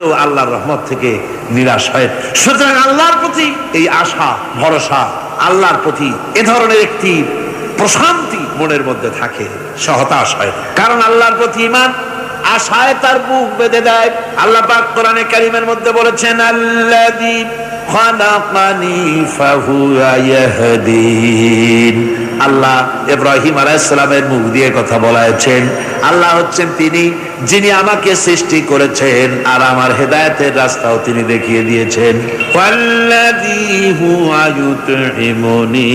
আল্লাহর রহমত থেকে নিরাশ হয়। সুতরাং আল্লাহর প্রতি এই আশা ভরসা, আল্লাহর প্রতি এ ধরনের একটি প্রশান্তি মনের মধ্যে থাকে, সে হতাশ হয়। কারণ আল্লাহর প্রতি ঈমান আশায় তার বুক বেঁধে দেয়। আল্লাহ পাক কোরআনে কারীমের মধ্যে বলেছেন, আল্লাযী খালাকানি ফাহুয়া ইয়াহদিন। আল্লাহ ইব্রাহিম আলাইহিস সালামের মুখ দিয়ে কথা বলেছেন, আল্লাহ হচ্ছেন তিনি যিনি আমাকে সৃষ্টি করেছেন আর আমার হেদায়েতের রাস্তাও তিনি দেখিয়ে দিয়েছেন। ওয়াল্লাযী হুয়া ইউতঈমুনি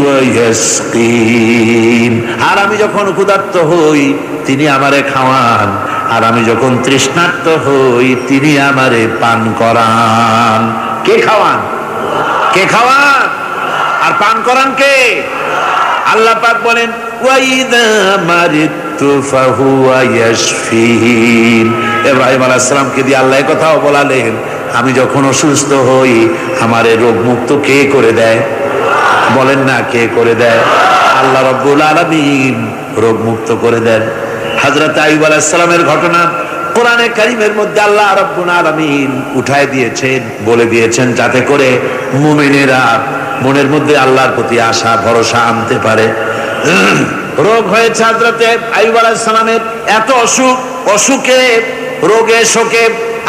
ওয়া ইয়াসকিন। আর আমি যখন ক্ষুধার্ত হই তিনি আমারে খাওয়ান, আর আমি যখন তৃষ্ণার্ত হই তিনি আমারে পান করান। কে খাওয়ান? কে খাওয়ান আর পান করান কে? আল্লাহ পাক বলেন, ওয়াইদা মারিতু ফাহুয়া ইয়াশফিন। ইব্রাহিম আলাইহিস সালামকে দিয়ে আল্লাহ এই কথাও বলালেন, আমি যখন অসুস্থ হই আমারে রোগ মুক্ত কে করে দেয়? বলেন না, কে করে দেয়? আল্লাহ রাব্বুল আলামিন রোগ মুক্ত করে দেন। হযরত আইয়ুব আলাইহিস সালামের ঘটনা কোরআনে কারীমের মধ্যে আল্লাহ রাব্বুল আলামিন উঠায় দিয়েছেন, বলে দিয়েছেন যাতে করে মুমিনেরা মনের মধ্যে আল্লাহর প্রতি আশা ভরসা আনতে পারে। রোগ হয়েছে হযরত আইয়ুব আলাইহিস সালামের, এত অসুখ, অসুখে রোগে শোকে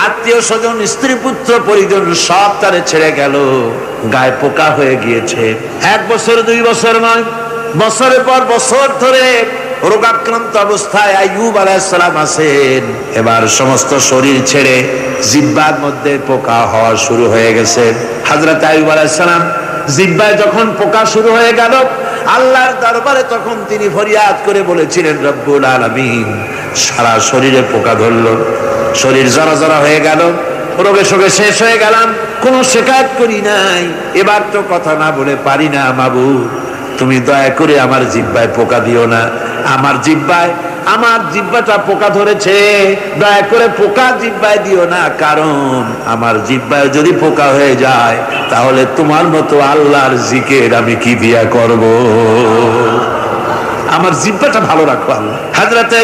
আত্মীয় স্বজন স্ত্রী পুত্র পরিজন সব তারে ছেড়ে গেল, গায়ে পোকা হয়ে গিয়েছে। 1 বছর 2 বছর নয়, বছরের পর বছর ধরে রোগাক্রান্ত অবস্থায় আইয়ুব আলাইহিস সালাম আছেন। এবার সমস্ত শরীর ছেড়ে জিহ্বার মধ্যে পোকা হওয়া শুরু হয়ে গেছে। হযরত আইয়ুব আলাইহিস সালাম জিহ্বায় যখন পোকা শুরু হয়ে গেল, আল্লাহর দরবারে তখন তিনি ফরিয়াদ করে বলেছিলেন, রব্বুল আলামিন সারা শরীরে পোকা ধরলো, শরীর জরা জরা হয়ে গেল, রোগে শোকে শেষ হয়ে গেলাম, কোনো শিকায়ত করি নাই, এবার তো কথা না বলে পারি না, মাবুদ তুমি দয়া করে আমার জিহ্বায় পোকা দিও না। আমার জিহ্বাটা পোকা ধরেছে, দয়া করে পোকা জিহ্বায় দিও না, কারণ আমার জিহ্বায় যদি পোকা হয়ে যায় তাহলে তোমার মতো আল্লাহর জিকির আমি কি দিয়া করব? আমার জিহ্বাটা ভালো রাখো আল্লাহ। হযরতে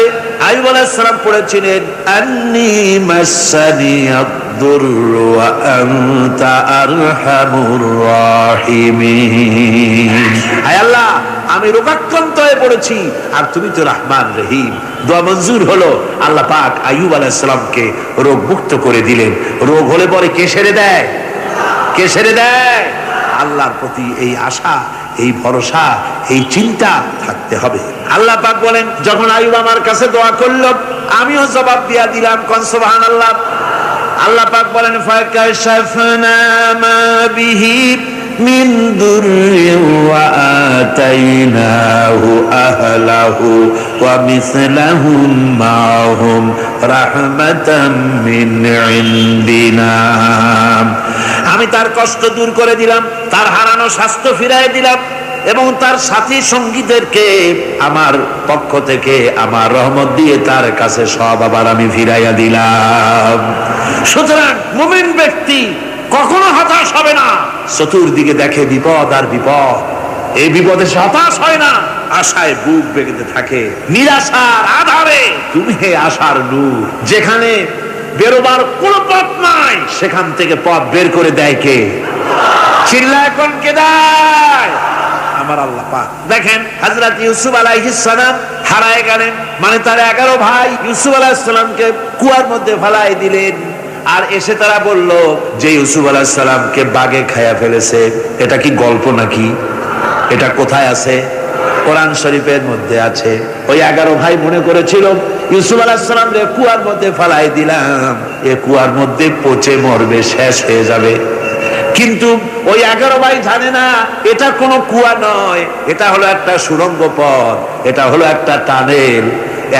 আইয়ুব আলাইহিস সালাম পড়েছিলেন, আন্নী মাসানি আদ-দুররু ওয়া আনতা আরহামুর রাহিমিন। হে আল্লাহ, আমি রোগাক্রান্ত হয়ে পড়েছি আর তুমি তো রহমান রহিম। দোয়া মঞ্জুর হলো, আল্লাহ পাক আইয়ুব আলাইহিস সালামকে রোগ মুক্ত করে দিলেন। রোগ হলে পরে কে সেরে দেয়? কে সেরে দেয়? আল্লাহর প্রতি এই আশা, এই ভরসা, এই চিন্তা থাকতে হবে। আল্লাহ পাক বলেন, যখন আইয়ুব আমার কাছে দোয়া করলো আমিও জবাব দিয়া দিলাম। কোন সুবহানাল্লাহ। আল্লাহ পাক বলেন, ফাকাশাফনা মা বিহি মিন দুররিন ওয়া আতাইনাহু আহলাহু ওয়া মিসলাহুম মাআহুম রাহমাতাম মিন ইনদিনা। আমি তার কষ্ট দূর করে দিলাম, তার হারানো স্বাস্থ্য ফিরিয়ে দিলাম এবং তার সাথী সঙ্গীদেরকে আমার পক্ষ থেকে আমার রহমত দিয়ে তার কাছে সব আবার আমি ফিরাইয়া দিলাম। সুতরাং মুমিন ব্যক্তি কখনো হতাশ হবে না। চতুর্দিকে দেখে বিপদ আর বিপদ, এই বিপদে সে হতাশ হয় না, আশায় বুক বেঁধে থাকে। নিরাশার আধারে তুমি হে আশার নূর, যেখানে বেরোবার কোন পথ নাই সেখান থেকে পথ বের করে দেয় কে? চিল্লায় কোন কে দেয়? আমার আল্লাহ পাক। দেখেন হযরত ইউসুফ আলাইহিস সালাম হারায় গেলেন, মানে তার 11 ভাই ইউসুফ আলাইহিস সালামকে কুয়ার মধ্যে ফেলাই দিলেন। আর এসে তারা বলল যে ইউসুফ আলাইহিস সালামকে বাঘে খায়া ফেলেছে। এটা কি গল্প নাকি? এটা কোথায় আছে? কোরআন শরীফের মধ্যে আছে। ওই 11 ভাই মনে করেছিল ইউসুফ আলাইহিস সালামকে কুয়ার মধ্যে ফেলাই দিলাম, এ কুয়ার মধ্যে পচে মরবে, শেষ হয়ে যাবে। কিন্তু ওই 11 ভাই জানে না এটা কোনো কুয়া নয়, এটা হলো একটা সুড়ঙ্গ পথ, এটা হলো একটা টানেল।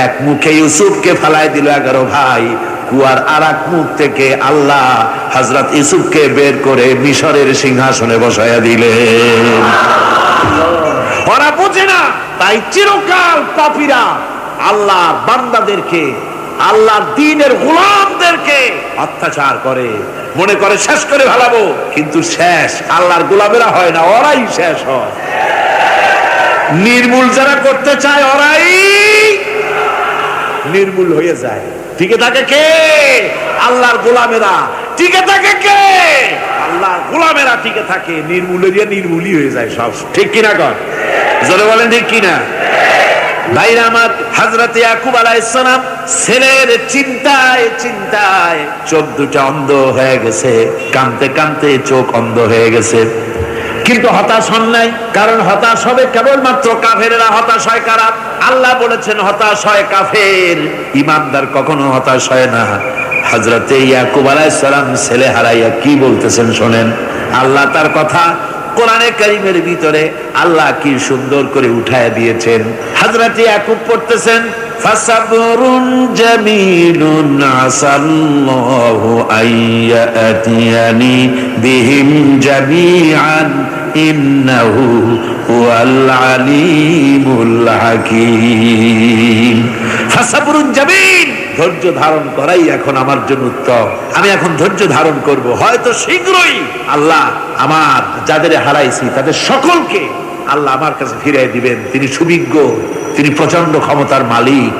এক মুখে ইউসুফকে ফেলাই দিল 11 ভাই, কুয়ার আরেক মুখ থেকে আল্লাহ হযরত ইউসুফকে বের করে মিশরের সিংহাসনে বসায়া দিলেন। ওরা বোঝে না, তাই চিরকাল পাপীরা আল্লাহর বান্দাদেরকে, আল্লাহর দ্বীনের গোলামদেরকে অত্যাচার করে, মনে করে শেষ করে ফেলাবো, কিন্তু শেষ আল্লাহর গোলামেরা হয় না, ওরাই শেষ হয়। নির্মূল যারা করতে চায় ওরাই নির্মূল হয়ে যায়। টিকে থাকে কে? আল্লাহর গোলামেরা টিকে থাকে কে? আল্লাহর গোলামেরা টিকে থাকে, নির্মূলেরিয়া নির্মূলই হয়ে যায় সব। ঠিক কিনা কর? জোরে বলেন ঠিক কিনা? ভাইরা আমার, হযরত ইয়াকুব আলাইহিস সালাম ছেলের চিন্তায় চিন্তায় চোখ দুটো অন্ধ হয়ে গেছে, কাঁদতে কাঁদতে চোখ অন্ধ হয়ে গেছে। কিন্তু হতাশ হন নাই, কারণ হতাশ হবে কেবলমাত্র কাফেরেরা। হতাশ হয় কারা? আল্লাহ বলেছেন হতাশ হয় কাফের, ইমানদার কখনো হতাশ হয় না। হযরত ইয়াকুব আলাইহিস সালাম ছেলে হারাইয়া কি বলতেছেন শোনেন। আল্লাহ তার কথা কোরআনে কারীমের ভিতরে আল্লাহ কি সুন্দর করে উঠায় দিয়েছেন। হযরত ইয়াকুব পড়তেছেন, ফাসাবরুন জামিলুন আসাল্লাহু আইয়াতিয়ানি বিহিম জামিআন ইন্নাহু হুয়াল আলিমুল হাকীম। ফাসাবরুন জামিল, ধৈর্য ধারণ করাই এখন আমার জন্য উত্তম। আমি এখন ধৈর্য ধারণ করব, হয়তো শীঘ্রই আল্লাহ আমার যাদের হারাইছি তাদের সকলকে আল্লাহ আমার কাছে ফিরিয়ে দিবেন। তিনি সুবিজ্ঞ, তিনি প্রচন্ড ক্ষমতার মালিক।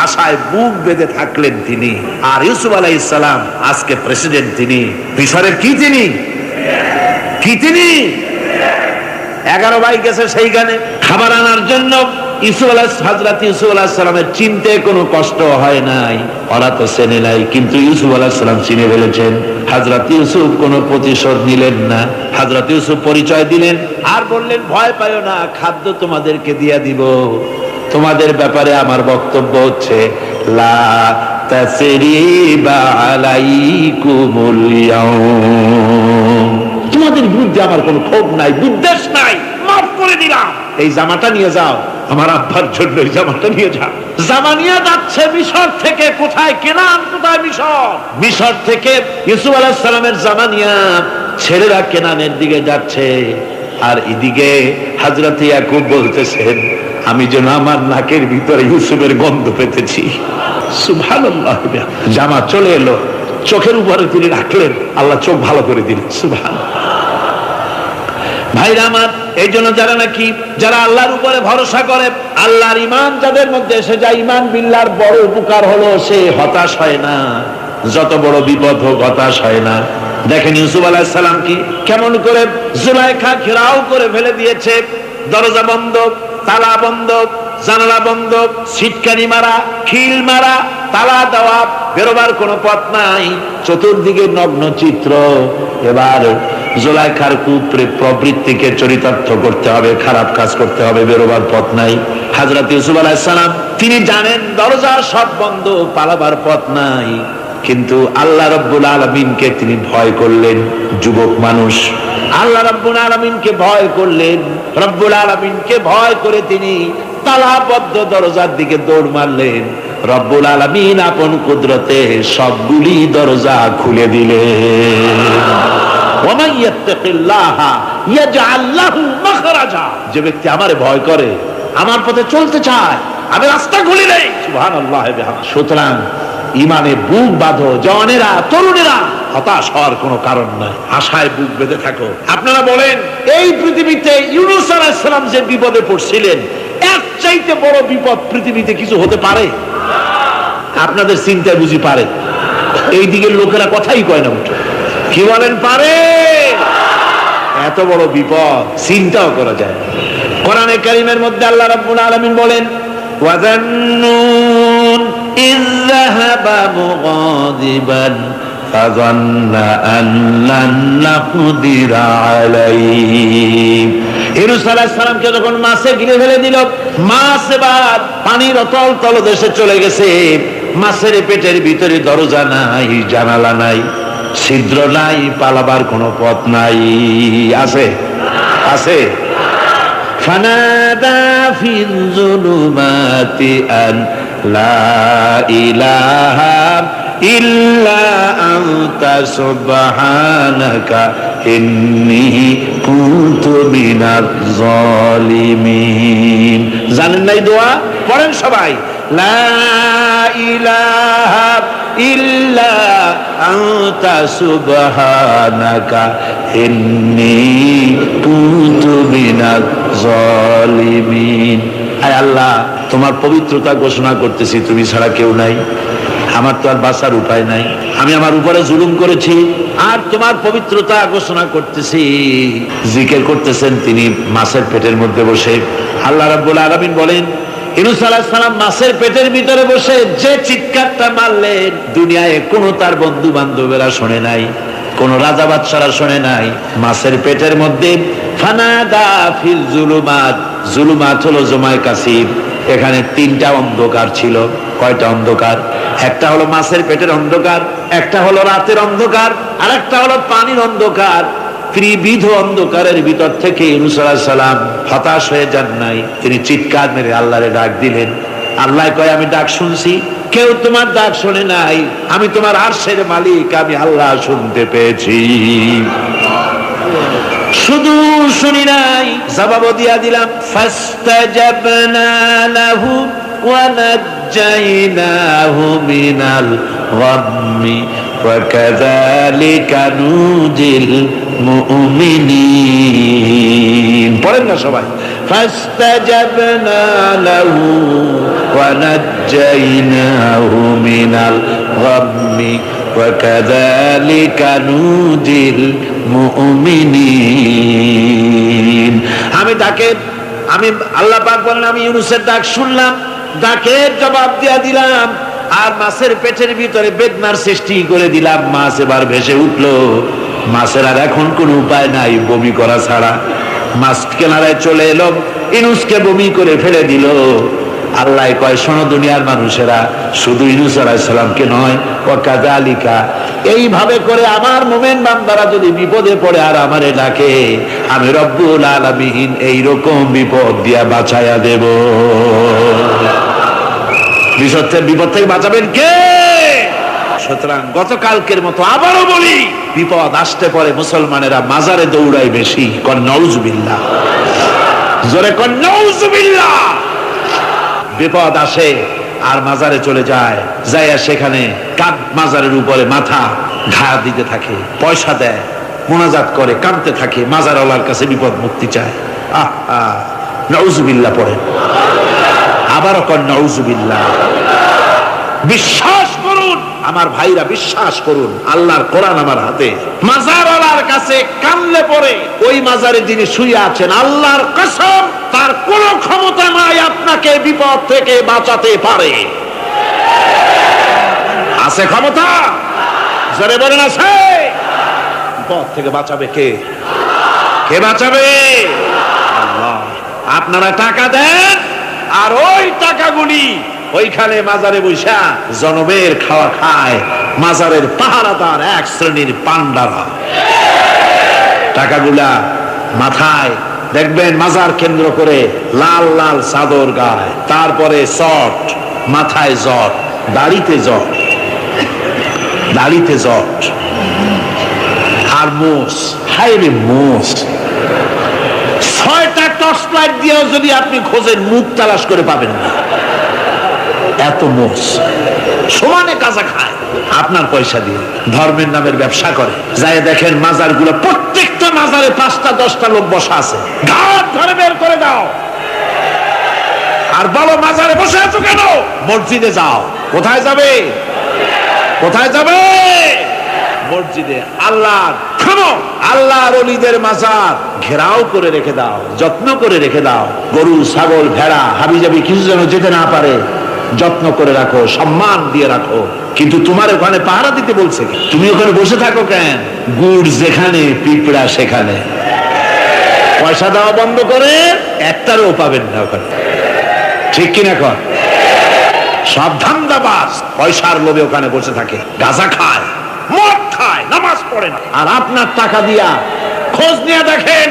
আশায় বুক বেঁধে থাকলেন তিনি। আর ইউসুফ আলাইহিস সালাম আজকে প্রেসিডেন্ট। তিনি মিশরের কি? তিনি 11 ভাই গেছে সেইখানে খাবার আনার জন্য। হযরত ইউসুফ আলাইহিস সালামের চিনতে কোনো কষ্ট হয় নাই, ওরা তো চেনে নাই, কিন্তু ইউসুফ আলাইহিস সালাম চিনে ফেলেছেন। হযরত ইউসুফ কোনো প্রতিশোধ নিলেন না। হযরত ইউসুফ পরিচয় দিলেন আর বললেন, ভয় পাইও না, খাদ্য তোমাদেরকে দিয়া দিব। তোমাদের ব্যাপারে আমার বক্তব্য হচ্ছে, লা তাসরিবা আলাইকুমুল ইয়াউম, তোমাদের বিরুদ্ধে আমার কোনো ক্ষোভ নাই, বিদ্বেষ নাই, মাফ করে দিলাম। এই জামাটা নিয়ে যাও, আমার আব্বার জন্য এই জামাটা নিয়ে যাও। জামা নিয়ে যাচ্ছে মিশর থেকে। কোথায়? কেনান। কোথায়? মিশর। মিশর থেকে ইউসুফ আলাইহিস সালামের জামা নিয়ে ছেলেরা কেনানের দিকে যাচ্ছে। আর এদিকে হযরত ইয়াকুব বলতেছেন, আমি যেন আমার নাকের ভিতরে ইউসুফের গন্ধ পেতেছি। সুবহানাল্লাহ। জামা চলে এলো, চোখের উপরে তিনি রাখলেন, আল্লাহ চোখ ভালো করে দিলেন। সুবহানাল্লাহ। ভাইরা আমার, এই জন্য যারা আল্লাহর উপরে ভরসা করে, আল্লাহর ঈমান যাদের মধ্যে এসে যায়, ঈমান বিল্লাহর বড় উপকার হলো সে হতাশ হয় না। যত বড় বিপদ হোক হতাশ হয় না। দেখেন ইউসুফ আলাইহিস সালাম কি কেমন করে জুলাইখা ঘেরাও করে ফেলে দিয়েছে। দরজা বন্ধ, তালা বন্ধ, জানালা বন্ধ, সিটকানি মারা, খিল মারা, তালা দেওয়া, বেরোবার কোনো পথ নাই, চতুর্দিকে নগ্ন চিত্র। এবার জুলাইখার কুপ্রে প্রবৃত্তিকে চরিতার্থ করতে হবে, খারাপ কাজ করতে হবে, বেরোবার পথ নাই। হযরত ইউসুফ আলাইহিস সালাম তিনি জানেন দরজা সব বন্ধ, পালাবার পথ নাই, কিন্তু আল্লাহ রাব্বুল আলামিনকে তিনি ভয় করলেন। যুবক মানুষ, আল্লাহ রাব্বুল আলামিনকে ভয় করলেন। রব্বুল আলামিনকে ভয় করে তিনি তালাবদ্ধ দরজার দিকে দৌড় মারলেন। রব্বুল আলামিন আপন কুদরতে সবগুলি দরজা খুলে দিলেন। ওয়ামান ইয়াত্তাকিল্লাহা ইয়াজআল লাহু মাখরাজা, যে ব্যক্তি আমারে ভয় করে, আমার পথে চলতে চায়, আমি রাস্তা খুলে দেই। সুবহানাল্লাহ। সুতরাং ইমানে বুক বাঁধো, জওয়ানেরা, তরুণেরা, হতাশ হওয়ার কোনো কারণ নাই, আশায় বুক বেঁধে থাকো। আপনারা বলেন, এই পৃথিবীতে ইউনূস আলাইহিস সালাম যে বিপদে পড়ছিলেন, এর চাইতে বড় বিপদ পৃথিবীতে কিছু হতে পারে? আপনাদের চিন্তায় বুঝি পারে? এই দিকের লোকেরা কথাই কয় না। কি বলেন, পারে? এত বড় বিপদ চিন্তাও করা যায়। কোরআনে কারীমের মধ্যে আল্লাহ রাব্বুল আলামিন বলেন, ওয়াযান্নুন ইয যাহাবা মুগাদিবান ফাযান্না আন লান নাকদিরা আলাইহি। ইউনূস আলাইহিস সালামকে যখন মাছে গিলে ফেলে দিল, মাছ এবার পানির অতল তলদেশে চলে গেছে। মাছের পেটের ভিতরে দরজা নাই, জানালা নাই, ছিদ্র নাই, পালাবার কোনো পথ নাই। আছে? আছে? ফানাদা ফিল যুলুমাতি আন লা ইলাহা ইল্লা আনতা সুবহানাকা ইন্নী কুনতু মিনাজ জালিমিন। জানেন নাই দোয়া? পড়েন সবাই, লা ইলাহা ইল্লা আনতা সুবহানাকা ইন্নী কুনতু মিনাজ জালিমিন। আয় আল্লাহ, তোমার পবিত্রতা ঘোষণা করতেছি, তুমি ছাড়া কেউ নাই। আমার তো আর বাঁচার উপায় নাই, আমি আমার উপরে জুলুম করেছি, আর তোমার পবিত্রতা ঘোষণা করতেছি। জিকির করতেছেন তিনি মাছের পেটের মধ্যে বসে। আল্লাহ রাব্বুল আলামিন বলেন, ইউনূস আলাইহিস সালাম মাছের পেটের ভিতরে বসে যে চিৎকারটা মারলেন, দুনিয়ায় কোনো তার বন্ধু বান্ধবেরা শোনে নাই, কোন রাজা বাদশারা শোনে নাই। মাছের পেটের মধ্যে ফানাদা ফিল জুলুমাত, জুলুমাত হলো জমায় কাসির, এখানে তিনটা অন্ধকার ছিল। কয়টা অন্ধকার? একটা হলো মাছের পেটের অন্ধকার, একটা হলো রাতের অন্ধকার, আর একটা হলো পানির অন্ধকার। ত্রিবিধ অন্ধকারের ভিতর থেকে ইউনূস আলাইহিস সালাম হতাশ হয়ে যান নাই, তিনি চিৎকার মেরে আল্লাহরে ডাক দিলেন। আল্লাহ কয়, আমি ডাক শুনছি, কেউ তোমার ডাক শোনে নাই, আমি তোমার আরশের মালিক, আমি আল্লাহ শুনতে পেয়েছি, শুধু শুনি নাই, জবাবও দিয়া দিলাম। ফাস্তাজাবনা লাহু ওয়া নাজ্জাইনাহু মিনাল গাম্মি ওয়া কাযালিকা নুজিল মুমিনিন। পড়েন না সবাই, ফাস্তাজাবনা লাহু ওয়া নাজ্জাইনাহু মিনাল গাম্মি ওয়া কাযালিকা নুজিল মুমিনিন। আমি আল্লাহ পাক বলেন, আমি ইউনূসের ডাক শুনলাম, ডাকের জবাব দিয়া দিলাম, আর মাছের পেটের ভিতরে বেদনার সৃষ্টি করে দিলাম। মাছ এবার ভেসে উঠলো, মাছের আর এখন কোন উপায় নাই বমি করা ছাড়া। মাছ কিনারায় চলে এলো, ইউনূসকে বমি করে ফেলে দিল। আল্লাহ কয়, শোনো দুনিয়ার মানুষেরা, শুধু ইউনূস আলাইহিস সালামকে নয়, ওয়া কাযালিকা, এইভাবে করে আমার মুমিন বান্দারা যদি বিপদে পড়ে আর আমারে ডাকে, আমি রব্বুল আলামিন এইরকম বিপদ দিয়া বাঁচায়া দেব। বিপদ থেকে বাঁচাবেন কে? সুতরাং গতকালকের মতো আবারও বলি, বিপদ আসতে পরে মুসলমানেরা মাজারে দৌড়ায় বেশি। কন নাউযুবিল্লাহ, জোরে কন নাউযুবিল্লাহ। বিপদ আসে আর মাজারে চলে যায়, যাইয়া সেখানে মাজারের উপরে মাথা ঘা দিতে থাকে, পয়সা দেয়, মুনাজাত করে, কাঁদতে থাকে, মাজারওয়ালার কাছে বিপদ মুক্তি চায়। নাউযুবিল্লাহ পড়ে, আবারও কন নাউযুবিল্লাহ। বিশ্বাস করুন আমার ভাইরা, বিশ্বাস করুন, আল্লাহর কোরআন আমার হাতে। মাজারওয়ালার কাছে কানলে পরে ওই মাজারে যিনি শুয়ে আছেন, আল্লাহর কসম, তার কোনো ক্ষমতা নাই আপনাকে বিপদ থেকে বাঁচাতে পারে। আছে ক্ষমতা? জোরে বলেন আছে? বিপদ থেকে বাঁচাবে কে? কে বাঁচাবে? আল্লাহ। আপনারা টাকা দেন, আর ওই টাকাগুলি ওইখানে মাজারে বৈশা জনমের খাওয়া খায় মাজারের পাহারাদার এক শ্রেণীর পান্ডারা। টাকাগুলা মাথায় দেখবেন মাজার কেন্দ্র করে লাল লাল চাদর গায়, তারপরে চট, মাথায় জট, দাড়িতে জট, দাড়িতে জট, আর মোষ। হাইরে মোষ! 6টা টর্চ লাইট দিয়েও যদি আপনি খোঁজেন, মুখ তালাশ করে পাবেন না, এত মোষ। সমানে কাজা খায় আপনার পয়সা দিয়ে, ধর্মের নামের ব্যবসা করে। যাই দেখেন মাজার গুলো, প্রত্যেকটা মাজারে 5টা 10টা লোক বসা আছে। ঘাট ধরে বের করে দাও, আর বলো মাজারে বসে আছো কেন? মসজিদে যাও। কোথায় যাবে? কোথায় যাবে? মসজিদে। আল্লাহর থামো, আল্লাহর ওলিদের মাজার ঘেরাও করে রেখে দাও, যত্ন করে রেখে দাও। গরু, ছাগল, ভেড়া, হাবিজাবি কিছু যেন যেতে না পারে, যত্ন করে রাখো, সম্মান দিয়ে রাখো। কিন্তু তোমার ওখানে পাহারা দিতে বলছে, তুমি ওখানে বসে থাকো কেন? গুড় যেখানে, পিঁপড়া সেখানে। পয়সা দেওয়া বন্ধ করে একটারও পাবেন না ওখানে, ঠিক কিনা কর? সব ধান্দাবাজ পয়সার লোভে ওখানে বসে থাকে, গাঁজা খায়, মদ খায়, নামাজ পড়ে না। আর আপনার টাকা দিয়া খোঁজ নিয়ে দেখেন,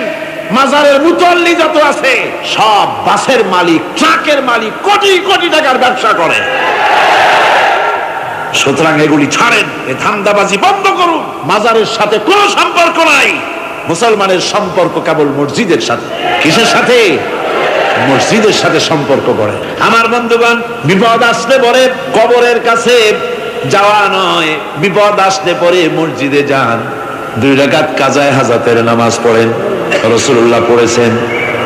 মাজারের মুতল্লি যত আছে সব বাসের মালিক, ট্রাকের মালিক, কোটি কোটি টাকার ব্যবসা করে। সুতরাং এগুলি ছাড়েন, এ ধান্দাবাজি বন্ধ করুন। মাজারের সাথে কোনো সম্পর্ক নাই, মুসলমানের সম্পর্ক কেবল মসজিদের সাথে। কিসের সাথে? মসজিদের সাথে সম্পর্ক করে। আমার বন্ধুগণ, বিপদ আসলে পরে কবরের কাছে যাওয়া নয়, বিপদ আসলে পরে মসজিদে যান, 2 রাকাত কাজায়ে হাজাতের নামাজ পড়েন। রাসূলুল্লাহ পড়েছেন,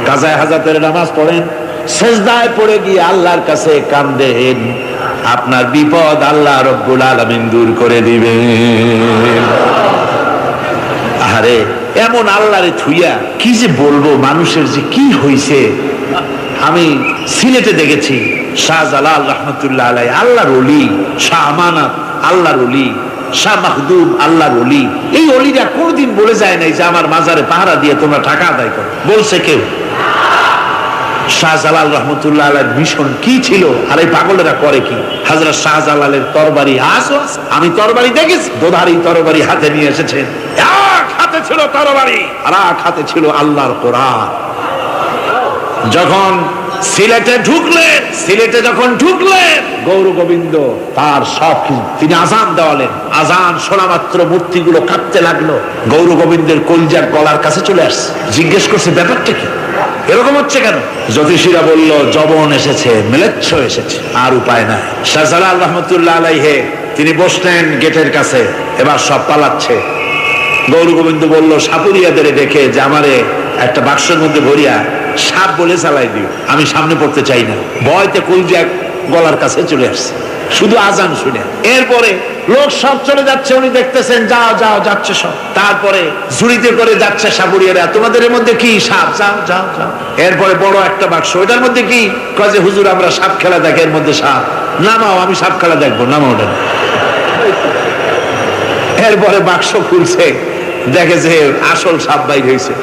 কাজায়ে হাজাতের নামাজ পড়েন, সিজদায় পড়ে গিয়ে আল্লাহর কাছে কান্দেন, আপনার বিপদ আল্লাহ রব্বুল আলামিন দূর করে দিবেন। আরে এমন আল্লাহরে থুইয়া কি যে বলবো, মানুষের যে কি হইছে। আমি সিলেটে দেখেছি শাহজালাল রহমতুল্লাহ আলাই আল্লাহর ওলি, শাহ আমানত আল্লাহর ওলি, শাহ মাহদুম আল্লাহর ওলি। এই ওলিরা কোনদিন বলে যায় নাই যে আমার মাজারে পাহারা দিয়ে তোমরা টাকা আদায় করো, বলছে কেউ? শাহজালাল রহমতুল্লাহ আলাইহির মিশন কি ছিল, আর এই পাগলেরা করে কি? হযরত শাহজালালের তরবারি আজও আছে, আমি তরবারি দেখেছি, দোধারি তরবারি হাতে নিয়ে এসেছেন। এক হাতে ছিল তরবারি আর এক হাতে ছিল আল্লাহর কোরআন। যখন সিলেটে ঢুকলেন গৌর গোবিন্দ তার সব তিনি আজান দেওয়ালেন। আজান শোনা মাত্র মূর্তিগুলো কাঁপতে লাগলো। গৌর গোবিন্দের কলজার গলার কাছে চলে আসছে, জিজ্ঞেস করছে ব্যাপারটা কি, এরকম হচ্ছে কেন? জ্যোতিষীরা বলল যবন এসেছে, মেলেচ্ছ এসেছে, আর উপায় নাই। শাহজালাল রহমতুল্লাহ আলাইহি তিনি বসলেন গেটের কাছে, এবার সব পালাচ্ছে। গৌর গোবিন্দ বলল সাপুরিয়াদের ডেকে যে আমারে একটা বাক্সের মধ্যে ভরিয়া সাপ বলে চালাই দিও, আমি সামনে পড়তে চাই না। ভয়তে কলজা গলার কাছে চলে আসছে শুধু আজান শুনে। এরপরে লোক সব চলে যাচ্ছে, উনি দেখতেছেন যাও যাও যাচ্ছে সব। তারপরে ঝুড়িতে করে যাচ্ছে সাপুরিয়ারা, তোমাদের এর মধ্যে কি? সাপ। যাও যাও যাও। এরপরে বড় একটা বাক্স, ওটার মধ্যে কি? কয় যে হুজুর আমরা সাপ খেলা দেখে, এর মধ্যে সাপ। নামাও, আমি সাপ খেলা দেখবো, নামাও ওটা। এরপরে বাক্স খুলছে, দেখে যে আসল সাপ বাইর হয়েছে।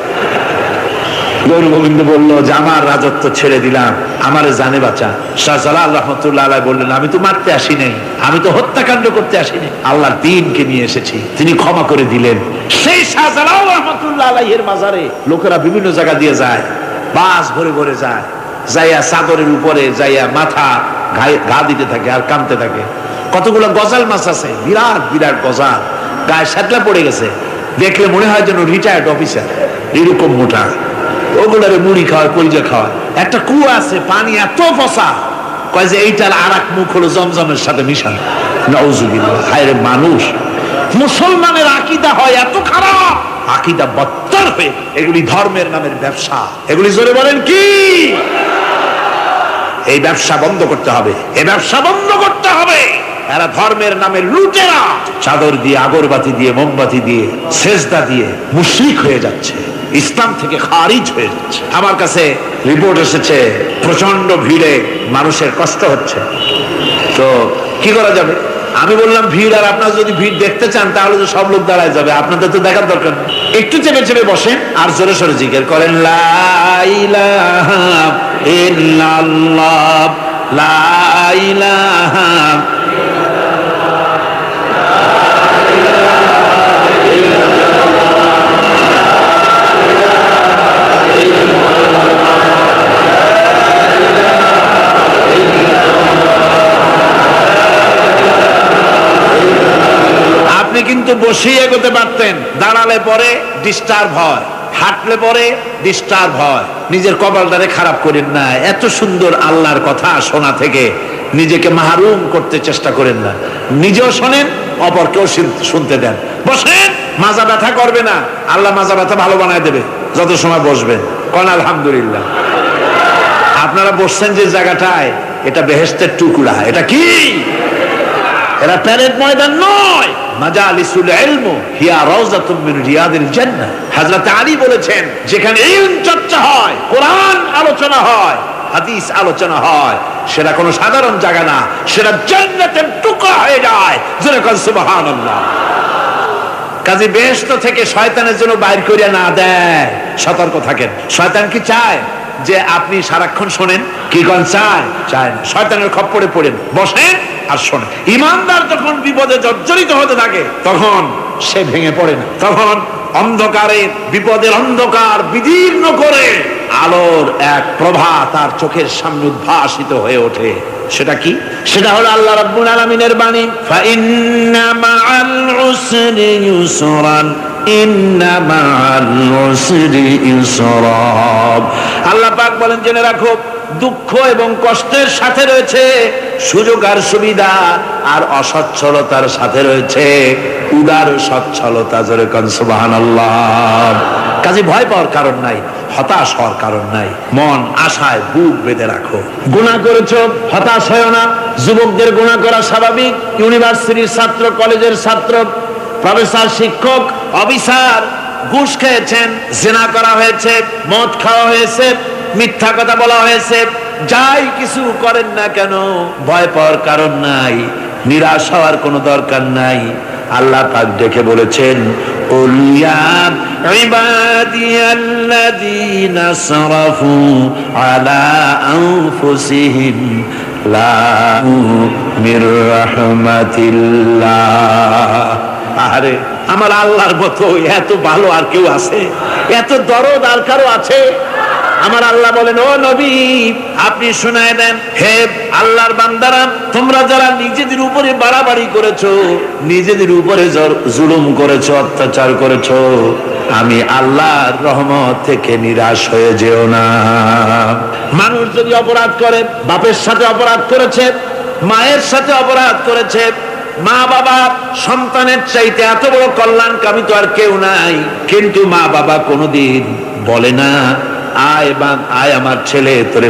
গৌর গোবিন্দ বলল যে আমার রাজত্ব ছেড়ে দিলাম, আমারে জানে বাঁচা। শাহজালাল রহমতুল্লাহ আলাইহি বললেন আমি তো মারতে আসি নাই, আমি তো হত্যাকাণ্ড করতে আসি নাই, আল্লাহর দ্বীনকে নিয়ে এসেছি। তিনি ক্ষমা করে দিলেন। সেই শাহজালাল রহমতুল্লাহ আলাইহির মাজারে লোকেরা বিভিন্ন জায়গা দিয়ে যায়, বাস ভরে ভরে যায়, যাইয়া চাদরের উপরে যাইয়া মাথা ঘা দিতে থাকে আর কাঁদতে থাকে। কতগুলো গজাল মাছ আছে, বিরাট বিরাট গজাল, গায়ে শ্যাতলা পড়ে গেছে, দেখলে মনে হয় যেন রিটায়ার্ড অফিসার, এরকম মোটা। ওগুলারে মুড়ি খাওয়ায়, কলিজা খাওয়ায়। একটা কুয়া আছে, পানি এত পচা, কয় যে এইটার আর এক মুখ হলো জমজমের সাথে মিশানো। নাউজুবিল্লাহ। হায়রে মানুষ, মুসলমানের আকীদা হয় এত খারাপ, আকীদা বত্তর হয়ে এগুলি ধর্মের নামের ব্যবসা। এগুলি জোরে বলেন কি? এই ব্যবসা বন্ধ করতে হবে, এই ব্যবসা বন্ধ করতে হবে। এরা ধর্মের নামে লুটেরা, চাদর দিয়ে, আগরবাতি দিয়ে, মোমবাতি দিয়ে, সেজদা দিয়ে মুশরিক হয়ে যাচ্ছে, ইসলাম থেকে খারিজ হয়ে যাচ্ছে। আমার কাছে রিপোর্ট এসেছে প্রচন্ড ভিড়ে মানুষের কষ্ট হচ্ছে, তো কি করা যাবে? আমি বললাম ভিড়, আর আপনারা যদি ভিড় দেখতে চান তাহলে তো সব লোক দাঁড়ায় যাবে, আপনাদের তো দেখার দরকার নেই। একটু চেপে চেপে বসেন আর জোরে সোরে জিকির করেন লা ইলাহা ইল্লাল্লাহ, লা ইলাহা। আপনি কিন্তু বসেই এগোতে পারতেন, দাঁড়ালে পরে ডিস্টার্ব হয়, হাঁটলে পরে ডিস্টার্ব হয়। নিজের কপালটারে খারাপ করেন না, এত সুন্দর আল্লাহর কথা শোনা থেকে নিজেকে মাহরুম করতে চেষ্টা করেন না। নিজেও শোনেন, অপরকেও শুনতে দেন। বসেন, মাজা ব্যথা করবে না, আল্লাহ মাজা ব্যথা ভালো বানায় দেবে যত সময় বসবেন। কোন আলহামদুলিল্লাহ। আপনারা বসছেন যে জায়গাটায়, এটা বেহেশতের টুকরা। এটা কি? এরা প্যারেড ময়দান নয়, মাজালিসুল ইলম হিয়া রাউযাতুম মিন রিয়াদিল জান্নাহ। হযরত আলী বলেছেন যেখানে ইলম চর্চা হয়, কোরআন আলোচনা হয়, হাদিস আলোচনা হয়, সেটা কোনো সাধারণ জায়গা না, সেটা জান্নাতের টুকরা হয়ে যায়। জোরে বলেন সুবহানাল্লাহ। কাজী বেহেশত থেকে শয়তানের জন্য বাইর করিয়া না দেয়, সতর্ক থাকেন। শয়তান কি চায় যে আপনি সারাক্ষণ শোনেন? কি কোন চায়? চায় না। শয়তানের খপ্পরে পড়েন, বসেন আর শোনেন। ইমানদার যখন বিপদে জর্জরিত হতে থাকে তখন সে ভেঙে পড়ে না, তখন অন্ধকারে, বিপদের অন্ধকার বিদীর্ণ করে আলোর এক প্রভা তার চোখের সামনে উদ্ভাসিত হয়ে ওঠে। সেটা কি? সেটা হলো আল্লাহ রাব্বুল আলামিনের বাণী, ফাইন্না মাআল উসরি ইউসরান, ইন্না মাআল উসরি ইউসরা। আল্লাহ পাক বলেন জেনে রাখো, দুঃখ এবং কষ্টের সাথে রয়েছে সুযোগ আর সুবিধা, আর অসচ্ছলতার সাথে রয়েছে উদার সচ্ছলতা। জোরে কোন সুবহানাল্লাহ। কাজে ভয় পাওয়ার কারণ নাই। হতাশ হওয়ার কারণ নাই। মন আশায় বুক বেঁধে রাখো। গুনাহ করেছো, হতাশ হয় না। যুবকদের গুনাহ করা স্বাভাবিক। ইউনিভার্সিটির ছাত্র, কলেজের ছাত্র, প্রফেসর, শিক্ষক, অফিসার, ঘুষ খেয়েছেন, জিনা করা হয়েছে, মদ খাওয়া হয়েছে, মিথ্যা কথা বলা হয়েছে, যাই কিছু করেন না কেন ভয় পাওয়ার কারণ নাই, নিরাশ হওয়ার কোনো দরকার নাই। আল্লাহ পাক দেখে বলেছেন, কুল ইয়া ইবাদিয়াল্লাযীনা আসরাফু আলা আনফুসিহিম লা মির রাহমাতিল্লাহ। আরে আমার আল্লাহর মতো এত ভালো আর কেউ আছে? এত দরদ আর কারো আছে? আমার আল্লাহ বলেন, ও নবী আপনি শুনায় দেন, হে আল্লাহর বান্দারা, তোমরা যারা নিজেদের উপরে বাড়াবাড়ি করেছো, নিজেদের উপরে জুলুম করেছো, অত্যাচার করেছো, আমি আল্লাহর রহমত থেকে নিরাশ হয়ে যেও না। মানুষ যদি অপরাধ করে, বাপের সাথে অপরাধ করেছে, মায়ের সাথে অপরাধ করেছে, মা বাবা সন্তানের চাইতে এত বড় কল্যাণকামী তো আর কেউ নাই, কিন্তু মা বাবা কোনোদিন বলে না আয় আমার ছেলে তোরে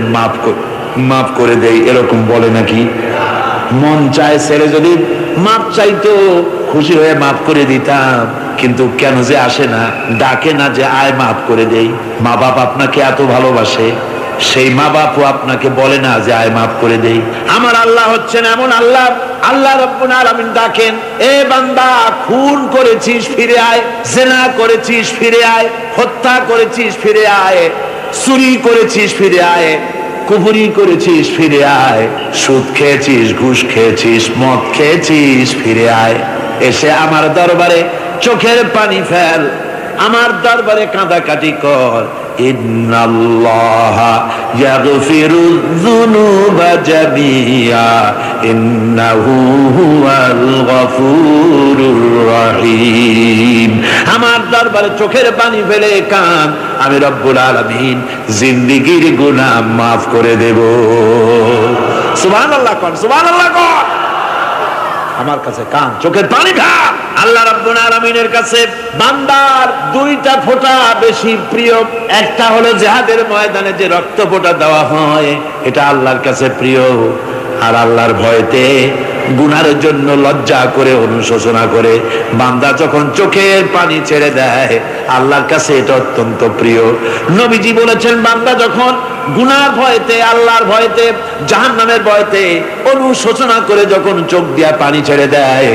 মাফ করে দেই, এরকম বলে নাকি? মন চায় ছেলে যদি মাপ চাইতো খুশি হয়ে মাফ করে দিতাম, কিন্তু কেন যে আসে না, ডাকে না যে আয় মাফ করে দেই। মা বাপ আপনাকে এত ভালোবাসে, সেই মা বাপও আপনাকে বলে না যে আয় মাফ করে দেই। আমার আল্লাহ হচ্ছেন এমন আল্লাহ, আল্লাহ রাব্বুল আলামিন ডাকেন, এ বান্দা খুন করেছিস ফিরে আয়, জিনা করেছিস ফিরে আয়, হত্যা করেছিস ফিরে আয়, চুরি করেছিস ফিরে আয়, কুফরি করেছিস ফিরে আয়, সুদ খেয়েছিস, ঘুষ খেয়েছিস, মদ খেয়েছিস ফিরে আয়। এসে আমার দরবারে চোখের পানি ফেল, আমার দরবারে কাঁদাকাটি কর। ইন্নাল্লাহা ইয়াগফিরুয যুনুবা জামিআ ইন্নাহু হুয়াল গফুরুর রহিম। আমার দরবারে চোখের পানি ফেলে কান, আমি রব্বুল আলামিন জিন্দেগীর গুনাহ মাফ করে দেব। সুবহানাল্লাহ কোন, সুবহানাল্লাহ কোন। আমার কাছে কান, চোখের পানি ঢাল। আল্লাহ রাব্বুল আলামিনের কাছে বান্দার দুইটা ফোঁটা বেশি প্রিয়। একটা হলো জিহাদের ময়দানে যে রক্ত ফোঁটা দেওয়া হয়, এটা আল্লাহর কাছে প্রিয়। আর আল্লাহর ভয়তে গুনার জন্য লজ্জা করে, অনুশোচনা করে বান্দা যখন চোখের পানি ছেড়ে দেয়, আল্লাহর কাছে এটা অত্যন্ত প্রিয়। নবীজি বলেছেন, বান্দা যখন গুনার ভয়তে, আল্লাহর ভয়তে, জাহান্নামের ভয়তে অনুশোচনা করে যখন চোখ দিয়া পানি ছেড়ে দেয়,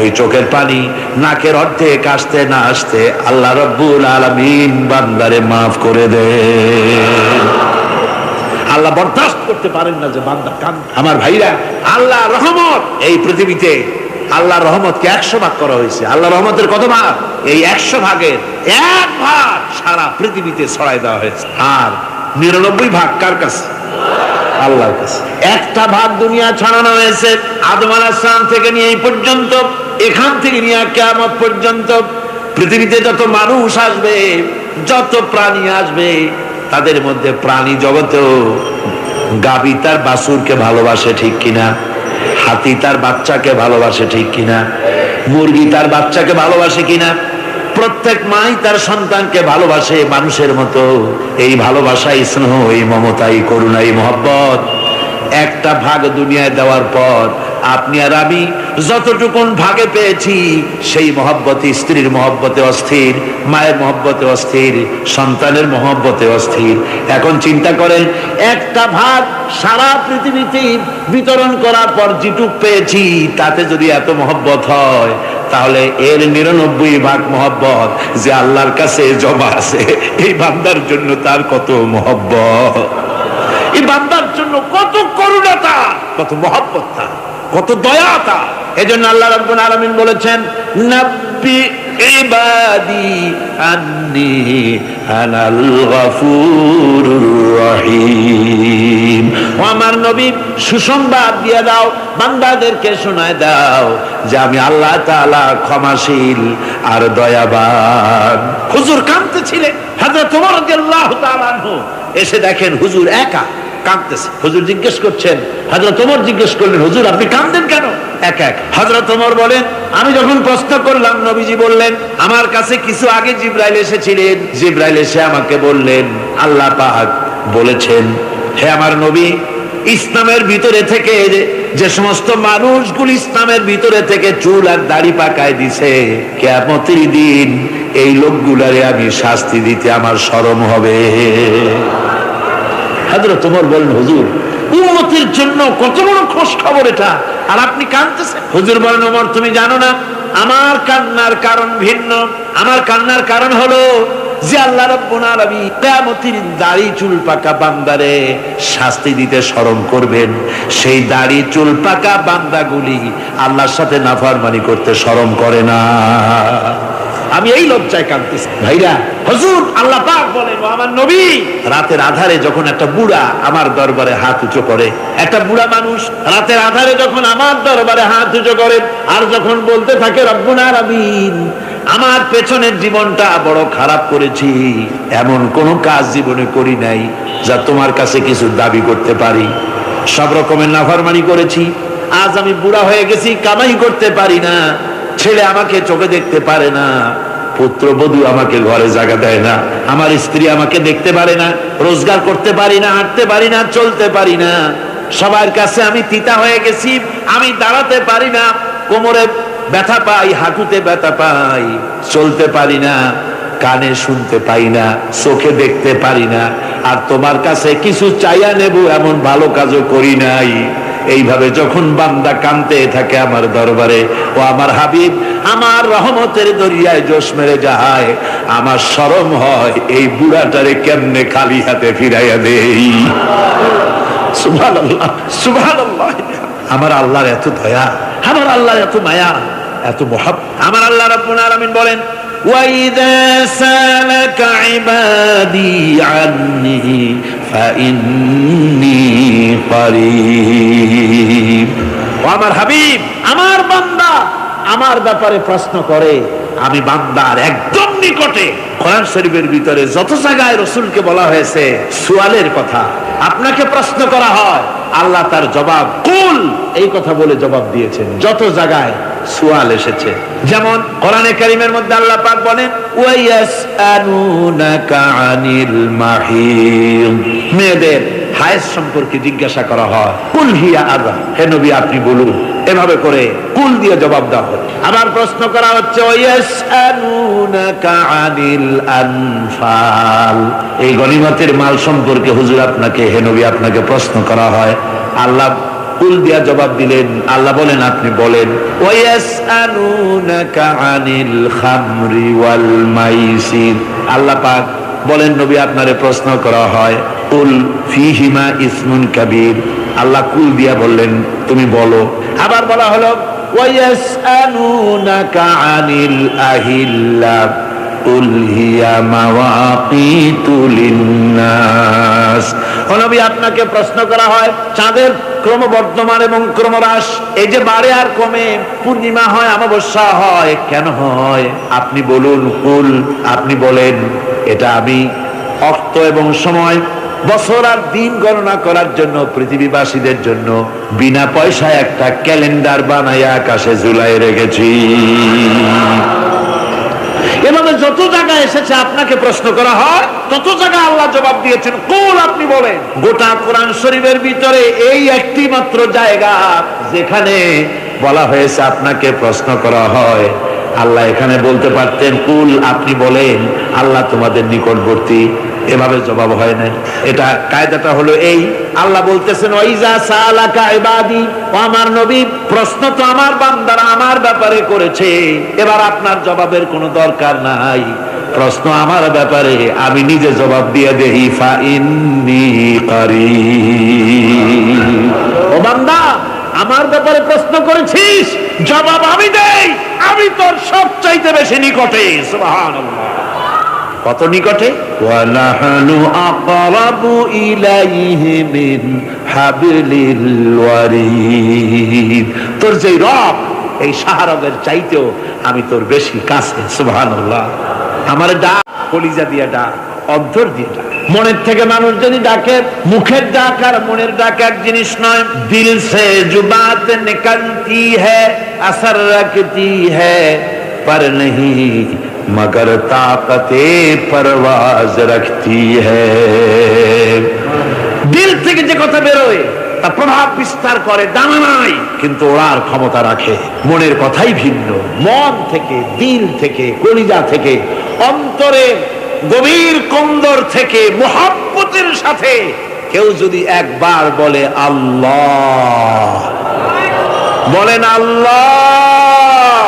ওই চোখের পানি নাকের অর্ধেক আসতে না আসতে আল্লাহ রাব্বুল আলামিন বান্দারে মাফ করে দেয়। আল্লাহ বরদাস্ত করতে পারেন না যে বান্দা কাঁদে। আমার ভাইরা, আল্লাহ রহমত এই পৃথিবীতে, আল্লাহ রহমতকে 100 ভাগ করা হয়েছে। আল্লাহ রহমতের কত ভাগ? এই 100 ভাগের 1 ভাগ সারা পৃথিবীতে ছড়াই দেওয়া হয়েছে। আর 99 ভাগ কার কাছে? আল্লাহর কাছে। একটা ভাগ দুনিয়া ছড়ানো হয়েছে আদম আলাইহিস সালাম থেকে নিয়ে এই পর্যন্ত, এখান থেকে নিয়ে কিয়ামত পর্যন্ত পৃথিবীতে যত মানুষ আসবে, যত প্রাণী আসবে, তাদের মধ্যে প্রাণী জগতেও গাভী তার বাছুরকে ভালোবাসে ঠিক কিনা, হাতি তার বাচ্চাকে ভালোবাসে ঠিক কিনা, মুরগি তার বাচ্চাকে ভালোবাসে কিনা, প্রত্যেক মাই তার সন্তানকে ভালোবাসে মানুষের মতো। এই ভালোবাসা, স্নেহ, এই মমতা, এই করুণা, এই মহব্বত একটা ভাগ দুনিয়ায় দেওয়ার পর আপনি আর আমি যতটুকুন ভাগে পেয়েছি, সেই মহব্বতে, স্ত্রীর মহব্বতে অস্থির, মায়ের মহব্বতে অস্থির, সন্তানের মহব্বতে অস্থির। এখন চিন্তা করেন, একটা ভাগ সারা পৃথিবীতে বিতরণ করার পর যেটুক পেয়েছি, তাতে যদি এত মহব্বত হয়, তাহলে এর 99 ভাগ মহব্বত যে আল্লাহর কাছে জমা আছে, এই বান্দার জন্য তার কত মহব্বত, এই বান্দার জন্য কত করুণাতা, কত মহব্বততা, কত দয়াতা। এজন্য আল্লাহ রাব্বুল আলামিন বলেছেন, নাব্বি ইবাদি আন্নি আনাল গফুরুর রহিম। ও আমার নবী, সুসংবাদ দিয়ে দাও, বান্দাদেরকে শোনায় দাও যে আমি আল্লাহ তাআলা ক্ষমাশীল আর দয়াবান। হুজুর কাঁদতেছিলেন, হযরত ওমর রাদিয়াল্লাহু তাআলা আনহু এসে দেখেন হুজুর একা কাঁদতেছে। হুজুর জিজ্ঞেস করছেন, হযরত ওমর জিজ্ঞেস করলেন, হুজুর আপনি কাঁদেন কেন? এক এক হযরত ওমর বলেন, আমি যখন প্রশ্ন করলাম নবীজি বললেন, আমার কাছে কিছু আগে জিবরাইল এসেছিলেন। জিবরাইল এসে আমাকে বললেন, আল্লাহ পাক বলেছেন, হে আমার নবী, ইসলামের ভিতরে থেকে যে সমস্ত মানুষগুলো ইসলামের ভিতরে থেকে চুল আর দাড়ি পাকায় দিছে, কিয়ামতের দিন এই লোকগুলারে আমি শাস্তি দিতে আমার শরম হবে। হযরত ওমর বলেন, হুজুর উম্মতের জন্য কত বড় খোঁজ খবর এটা, আর আপনি কাঁদতেছেন। হুজুর বলেন, ওমর তুমি জানো না আমার কান্নার কারণ ভিন্ন। আমার কান্নার কারণ হলো যে আল্লাহ রাব্বুল আলামিন কিয়ামতের দাড়ি চুল পাকা বান্দারে শাস্তি দিতে শরম করবেন, সেই দাড়ি চুল পাকা বান্দাগুলি আল্লাহর সাথে নাফরমানি করতে শরম করে না। আমি এই লজ্জায় কাঁদতেছি। ভাইরা, হুজুর আল্লাহ পাক বলেন, ও আমার নবী, রাতের আধারে যখন একটা বুড়া আমার দরবারে হাত উঁচু করে, একটা বুড়া মানুষ রাতের আধারে যখন আমার দরবারে হাত উঁচু করে আর যখন বলতে থাকে, রব্বুল আলামিন আমার পেছনের জীবনটা বড় খারাপ করেছি, এমন কোন কাজ জীবনে করি নাই যা তোমার কাছে কিছু দাবি করতে পারি, সব রকমের নাফরমানি করেছি, আজ আমি বুড়া হয়ে গেছি, কামাই করতে পারি না, ছেলে আমাকে চোখে দেখতে পারে না, পুত্রবধূ আমাকে ঘরে জায়গা দেয় না, আমার স্ত্রী আমাকে দেখতে পারে না, রোজগার করতে পারি না, হাঁটতে পারি না, চলতে পারি না, সবার কাছে আমি তিতা হয়ে গেছি, আমি দাঁড়াতে পারি না, কোমরে ব্যথা পাই, হাঁটুতে ব্যথা পাই, চলতে পারি না, কানে শুনতে পাই না, চোখে দেখতে পারি না, আর তোমার কাছে কিছু চাইয়া নেব এমন ভালো কাজও করি নাই। এইভাবে যখন বান্দা কাঁদতে থাকে আমার দরবারে, ও আমার হাবিব আমার রহমতের দরিয়ায় জোশ মেরে যায়, আমার শরম হয় এই বুড়াটারে কেমনে খালি হাতে ফিরাইয়া দেই। সুবহানাল্লাহ, সুবহানাল্লাহ। আমার আল্লাহর এত দয়া, আমার আল্লাহর এত মায়া, এত মহব্বত। আমার আল্লাহ রাব্বুল আলামিন বলেন, وَإِذَا سَأَلَكَ عِبَادِي عَنِّي فَإِنِّي قَرِيبٌ। ও আমার হাবিব, আমার বান্দা আমার ব্যাপারে প্রশ্ন করে, আমি বান্দার একদম নিকটে। কোরআন শরীফের ভিতরে যত জায়গায় রাসূলকে বলা হয়েছে সুয়ালের কথা, আপনাকে প্রশ্ন করা হয়, আল্লাহ তার জবাব কুল এই কথা বলে জবাব দিয়েছেন। যত জায়গায় সুয়াল এসেছে, যেমন কোরআনে কারীমের মধ্যে আল্লাহ পাক বলেন, ওয়ায়াসআলুনাকা আনিল মাহিদ, মেয়েদের হায়েজ সম্পর্কে জিজ্ঞাসা করা হয়, কুল হিয়া আযা, হে নবী আপনি বলুন। এভাবে করে কুল দিয়ে জবাব দেওয়া হয়। আবার প্রশ্ন করা হচ্ছে, ওয়ায়াসআলুনাকা আনিল আনফাল, এই গনিমতের মাল সম্পর্কে হুজুর আপনাকে, হে নবী আপনাকে প্রশ্ন করা হয়। আল্লাহ কুল দিয়া জবাব দিলেন। আল্লাহ বলেন আপনি বলেন, ওয়ায়াসআলুনাকা আনিল খামরি ওয়াল মাইসির, আল্লাহ পাক বলেন নবী আপনারে প্রশ্ন করা হয়, কুল ফীহিমা ইসমুন কাবীর, আল্লাহ কুল দিয়া বললেন তুমি বলো। আবার বলা হলো, ওয়ায়াসআলুনাকা আনিল আহিল্লা কুল হিয়া মাওয়াকিতু লিন্নাস, ও নবী আপনাকে প্রশ্ন করা হয় চাঁদের ক্রমবর্ধমান এবং ক্রমহ্রাস, এই যে বাড়ে আর কমে, পূর্ণিমা হয় অমাবস্যা হয়, কেন হয় আপনি বলুন। কুল, আপনি বলেন এটা আমি অর্থ এবং সময়, বছর আর দিন গণনা করার জন্য পৃথিবীবাসীদের জন্য বিনা পয়সায় একটা ক্যালেন্ডার বানাইয়া আকাশে ঝুলাই রেখেছি। এভাবে যত জায়গায় এসেছে আপনাকে প্রশ্ন করা হয়, তত জায়গায় আল্লাহ জবাব দিয়েছেন কুল আপনি বলেন। গোটা কোরআন শরীফের ভিতরে এই একটি মাত্র জায়গা যেখানে বলা হয়েছে আপনাকে প্রশ্ন করা হয়, আল্লাহ এখানে বলতে পারতেন কুল আপনি বলেন, আল্লাহ তোমাদের নিকটবর্তী, এভাবে জবাব হয় না। এটা কায়দাটা হলো এই, আল্লাহ বলতেছেন, ওয়াইজা সালাকা ইবাদি, ও আমার নবী প্রশ্ন তো আমার বান্দারা আমার ব্যাপারে করেছে, এবার আপনার জবাবের কোনো দরকার নাই, প্রশ্ন আমার ব্যাপারে আমি নিজে জবাব দিয়ে দেই, ফা ইন্নী কারীব, ও বান্দা আমার ব্যাপারে প্রশ্ন করেছিস, জবাব আমি দেই, আমি তোর সবচাইতে বেশি নিকটে। সুবহানাল্লাহ, কত নিকটে? ওয়ানাহনু আকরাবু ইলাইহি মিন হাবলিল ওয়ারিদ, তোর যে রব এই শাহরগের চাইতেও আমি তোর বেশি কাছে। সুবহানাল্লাহ, আমার ডাক কলিজা দিয়ে ডাক, অন্তর দিয়ে ডাক। মনের থেকে মানুষ যদি ডাকে, মুখের ডাক আর মনের ডাক এক জিনিস নয়। দিল সে जो बात निकलती है असर रखती है पर नहीं मगर ताकते परवाज रखती है। দিল থেকে যে কথা বেরোয় তা প্রভাব বিস্তার করে, ডানা নাই কিন্তু ওড়ার ক্ষমতা রাখে। মনের কথাই ভিন্ন। মন থেকে, দিল থেকে, কলিজা থেকে, অন্তরের গভীর কন্দর থেকে মুহাব্বতের সাথে কেউ যদি একবার বলে আল্লাহ, বলেন আল্লাহ,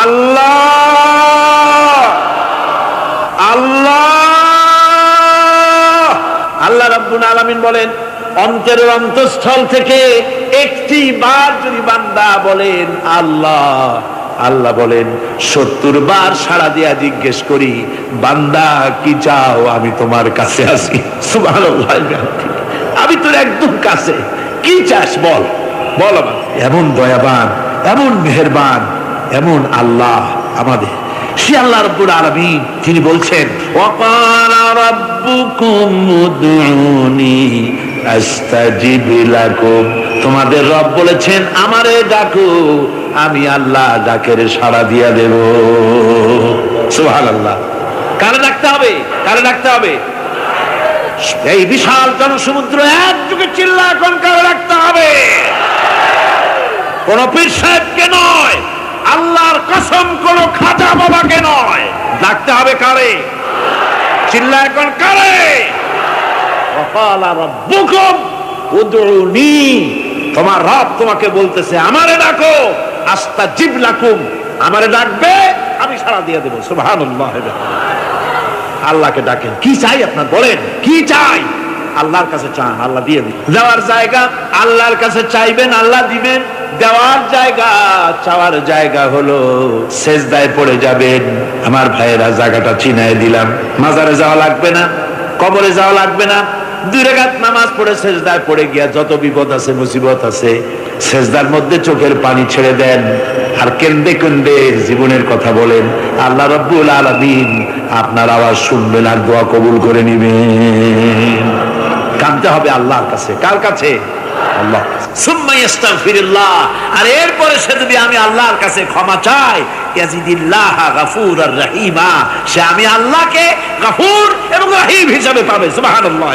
আল্লাহ, আল্লাহ। আল্লাহ রাব্বুল আলামিন বলেন, অন্তরের অন্তঃস্থল থেকে একটি বার যদি বান্দা বলেন আল্লাহ, আল্লাহ বলেন 70 বার সাড়া দিয়া জিজ্ঞেস করি, বান্দা কি চাও, আমি তোমার কাছে আছি। সুবহানাল্লাহ, আমি তোর একদম কাছে, কি চাস বল, বল। আমার এমন দয়াবান, এমন মেহেরবান, এমন আল্লাহ আমাদের। সে আল্লাহ রাব্বুল আলামিন তিনি বলছেন, ওয়াকালা রাব্বুকুম উদউনি আস্তাজিব লাকুম। তোমাদের রব বলেছেন আমারে ডাকো, আমি আল্লাহ ডাকের সাড়া দিয়া দেব। সুবহানাল্লাহ। কারে ডাকতে হবে, কারে ডাকতে হবে? এই বিশাল জনসমুদ্র একযোগে চিল্লা এখন কারে ডাকতে হবে? কোন পীর সাহেবকে নয়, আল্লাহর কসম কোন খাজা বাবাকে নয়, ডাকতে হবে কারে? চিল্লা এখন কারে? ওয়াকালা রাব্বুকুম উদউনি, তোমার রব তোমাকে বলতেছে আমারে ডাকো, আস্তাজিব লাকুম, আমারে ডাকবে আমি সাড়া দিয়ে দেব। সুবহানাল্লাহ। আল্লাহকে ডাকেন, কি চাই আপনার বলেন, কি চাই? আল্লাহর কাছে চান, আল্লাহ দিয়ে দিবেন। দেওয়ার জায়গা আল্লাহর কাছে চাইবেন, আল্লাহ দিবেন। দেওয়ার জায়গা, চাওয়ার জায়গা হলো সেজদায় পড়ে যাবেন। আমার ভাইয়েরা, জায়গাটা চিনায় দিলাম। মাজারে যাওয়া লাগবে না, কবরে যাওয়া লাগবে না। 2 রাকাত নামাজ পড়ে সেজদায় পড়ে গিয়া যত বিপদ আছে, মুসিবত আছে, সেজদার মধ্যে চোখের পানি ছেড়ে দেন আর কেন্দে কেন্দে জীবনের কথা বলেন। আল্লাহ রাব্বুল আলামিন আপনার আওয়াজ শুনবেন আর দোয়া কবুল করে নিবেন। কাঁদতে হবে আল্লাহর কাছে। কার কাছে? আল্লাহ। সুম্মা ইস্তাগফিরুল্লাহ, আর এরপরে সে যদি আমি আল্লাহর কাছে ক্ষমা চাই, ইয়াজিদিল্লাহ গাফুরার রহিমা, সে আমি আল্লাহকে গফুর এবং রহিম হিসাবে পাবে। সুবহানাল্লাহ।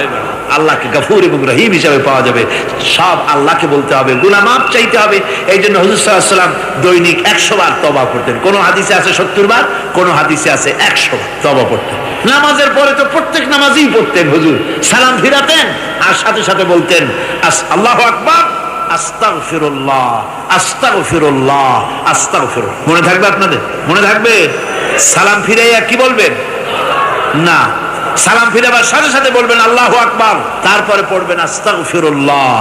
আল্লাহকে গফুর এবং রহিম হিসাবে পাওয়া যাবে। সব আল্লাহকে বলতে হবে, গুনাহ মাফ চাইতে হবে। এই জন্য হুজুর সাল্লাল্লাহু আলাইহি ওয়াসাল্লাম দৈনিক 100 বার তওবা করতেন। কোন হাদিসে আছে 70 বার, কোন হাদিসে আছে 100 বার তওবা করতেন। নামাজের পরে তো প্রত্যেক নামাজই পড়তেন হুজুর, সালাম ফিরাতেন আর সাথে সাথে বলতেন আল্লাহু আকবার, আস্তাগফিরুল্লাহ, আস্তাগফিরুল্লাহ, আস্তাগফিরুল্লাহ। মনে থাকবে আপনাদের? মনে থাকবে? সালাম ফিরাইয়া কি বলবেন? না, সালাম ফিরাবার সাথে সাথে বলবেন আল্লাহু আকবার, তারপরে পড়বেন আস্তাগফিরুল্লাহ,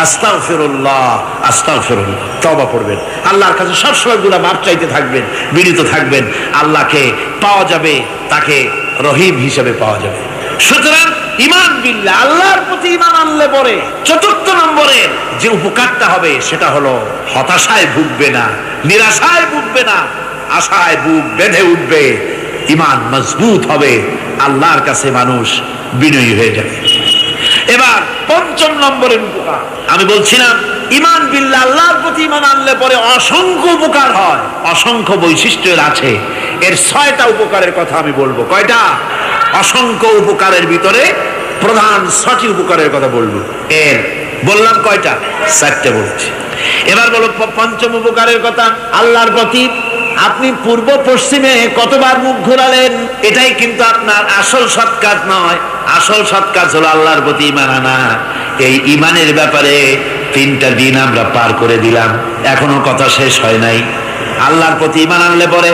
আস্তাগফিরুল্লাহ, আস্তাগফিরুল্লাহ। তওবা পড়বেন। আল্লাহর কাছে সবসময় গুনাহ মাফ চাইতে থাকবেন, বিনীত থাকবেন। আল্লাহকে পাওয়া যাবে, তাকে রহিম হিসেবে পাওয়া যাবে। সুতরাং ঈমান বিল্লাহ, আল্লাহর প্রতি ঈমান আনলে পরে 4 নম্বরের যে উপকারটা হবে সেটা হলো হতাশায় ভুগবে না, নিরাশায় ভুগবে না, আশায় বুক বেঁধে উঠবে। ঈমান মজবুত হবে, আল্লাহর কাছে মানুষ বিনয়ী হয়ে যাবে। এবার 5 নম্বরের উপকার আমি বলছিলাম, ঈমান বিল্লাহ, আল্লাহর প্রতি ঈমান আনলে পরে অসংখ্য উপকার হয়, অসংখ্য বৈশিষ্ট্য আছে। এর 6টা উপকারের কথা আমি বলবো। কয়টা? অসংখ্য উপকারের ভিতরে প্রধান 6টি উপকারের কথা বলবো। এর বললাম কয়টা? 4টে বলছি। এবার বলো 5ম উপকারের কথা। আল্লাহর প্রতি আপনি পূর্ব পশ্চিমে কতবার মুখ ঘোরালেন, এটাই কিন্তু আপনার আসল সৎ কাজ নয়। আসল সৎ কাজ হলো আল্লাহর প্রতি ঈমান আনা। এই ঈমানের ব্যাপারে 3টা দিন আমরা পার করে দিলাম, এখনো কথা শেষ হয় নাই। আল্লাহর প্রতি ঈমান আনলে পরে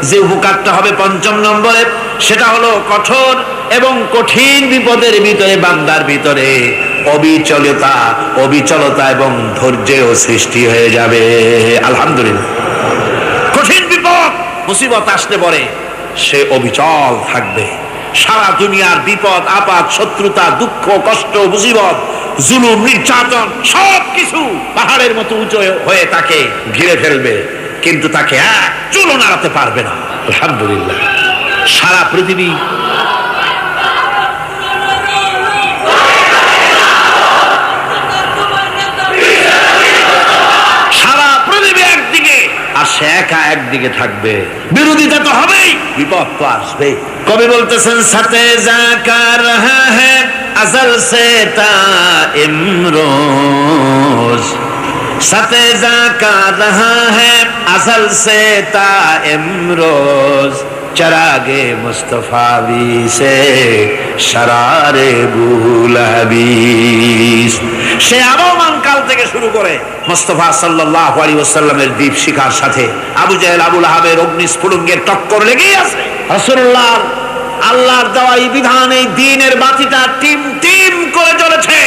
যে উপকারটা হবে 5 নম্বরে, সেটা হলো কঠোর এবং কঠিন বিপদের ভিতরে বান্দার ভিতরে অবিচলতা এবং ধৈর্যের সৃষ্টি হয়ে যাবে। আলহামদুলিল্লাহ। কঠিন বিপদ মুসিবত আসলে পরে সে অবিচল থাকবে। সারা দুনিয়ার বিপদ আপদ, শত্রুতা, দুঃখ, কষ্ট, মুসিবত, জুলুম, নির্যাতন সবকিছু পাহাড়ের মতো উঁচু হয়ে তাকে ঘিরে ফেলবে, কিন্তু তাকে এক চুলও নাড়াতে পারবে না। আলহামদুলিল্লাহ। সারা পৃথিবী সে একা একদিকে থাকবে, বিরোধিতা তো হবেই, বিপদ তো আসবে। কবি বলতেছেন সাথে জাকা রহা হ্যায় আজল সে তাইমরোজ, সাথে জাকা রহা হ্যায় আজল সে তাইমরোজ, চরাগে মুস্তফাবি সে শরারে বুলহাবিস। সে আবহমান কাল থেকে শুরু করে মুস্তাফা সাল্লাল্লাহু আলাইহি ওয়াসাল্লামের দীপ শিখার সাথে আবু জাহেল আবু লাহাবের অগ্নিস্ফুলিঙ্গের টক্কর লেগেই আছে। রাসূলুল্লাহ আল্লাহর দেওয়া এই বিধান, এই দ্বীনের বাতিটা টিম টিম করে জ্বলেছে।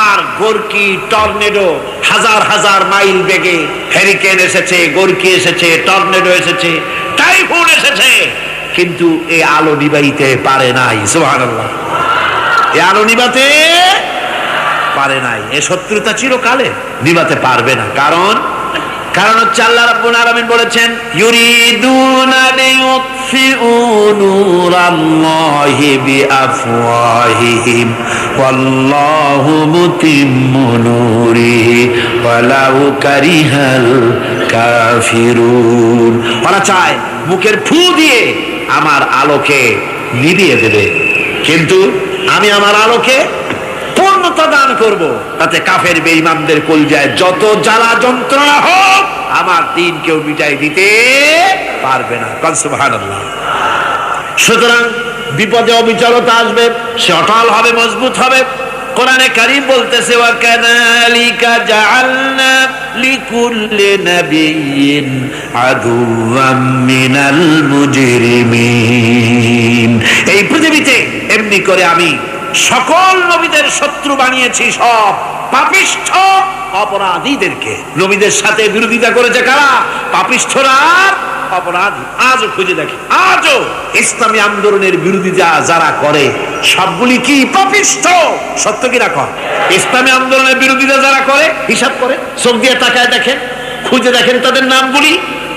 আর গোরকি টর্নেডো হাজার হাজার মাইল বেগে, হেরিকেন এসেছে, গোরকি এসেছে, টর্নেডো এসেছে, টাইফুন এসেছে, কিন্তু এই আলো নিবাইতে পারে নাই। সুবহানাল্লাহ, এই আলো নিবাতে পারে নাই। এ শত্রুতা চিরকালে নিবাতে পারবে না। কারণ হচ্ছে আল্লাহ রাব্বুল আলামিন বলেছেন ইউরিদুনা লিয়ুতফিউ নূরাল্লাহি বিআফওয়াহিহিম ওয়াল্লাহু মুতিম্মু নূরিহি ওয়ালাউ কারিহাল কাফিরুন। ওরা চায় মুখের ফু দিয়ে আমার আলোকে নিভিয়ে দেবে, কিন্তু আমি আমার আলোকে পূর্ণতা দান করব, তাতে কাফের বেঈমানদের কলজায় যত জ্বালা যন্ত্রণা হোক আমার দিন কেউ মিটাই দিতে পারবে না। সুবহানাল্লাহ। সুতরাং বিপদে অবিচলতা আসবে, সে অটল হবে, মজবুত হবে। কোরআনে কারীম বলতেছে ওয়া কাযালিকা জাআলনা লিকুল্লি নাবিয়্যিন আদুওয়াম মিনাল মুজরিমিন। এই পৃথিবীতে এমনি করে আমি সকল নবীদের শত্রু বানিয়েছি, সব পাপিষ্ঠ অপরাধীদেরকে। নবীদের সাথে বিরোধিতা করেছে কারা? পাপিষ্ঠরা, অপরাধী। আজও খুঁজে দেখি, আজও ইসলামী আন্দোলনের বিরোধিতা যারা করে সবগুলি কি পাপিষ্ঠ? সত্য কি রাখো? ইসলামী আন্দোলনের বিরোধিতা যারা করে হিসাব করে চোখ দিয়ে তাকায় দেখেন, খুঁজে দেখেন তাদের নামগুলি।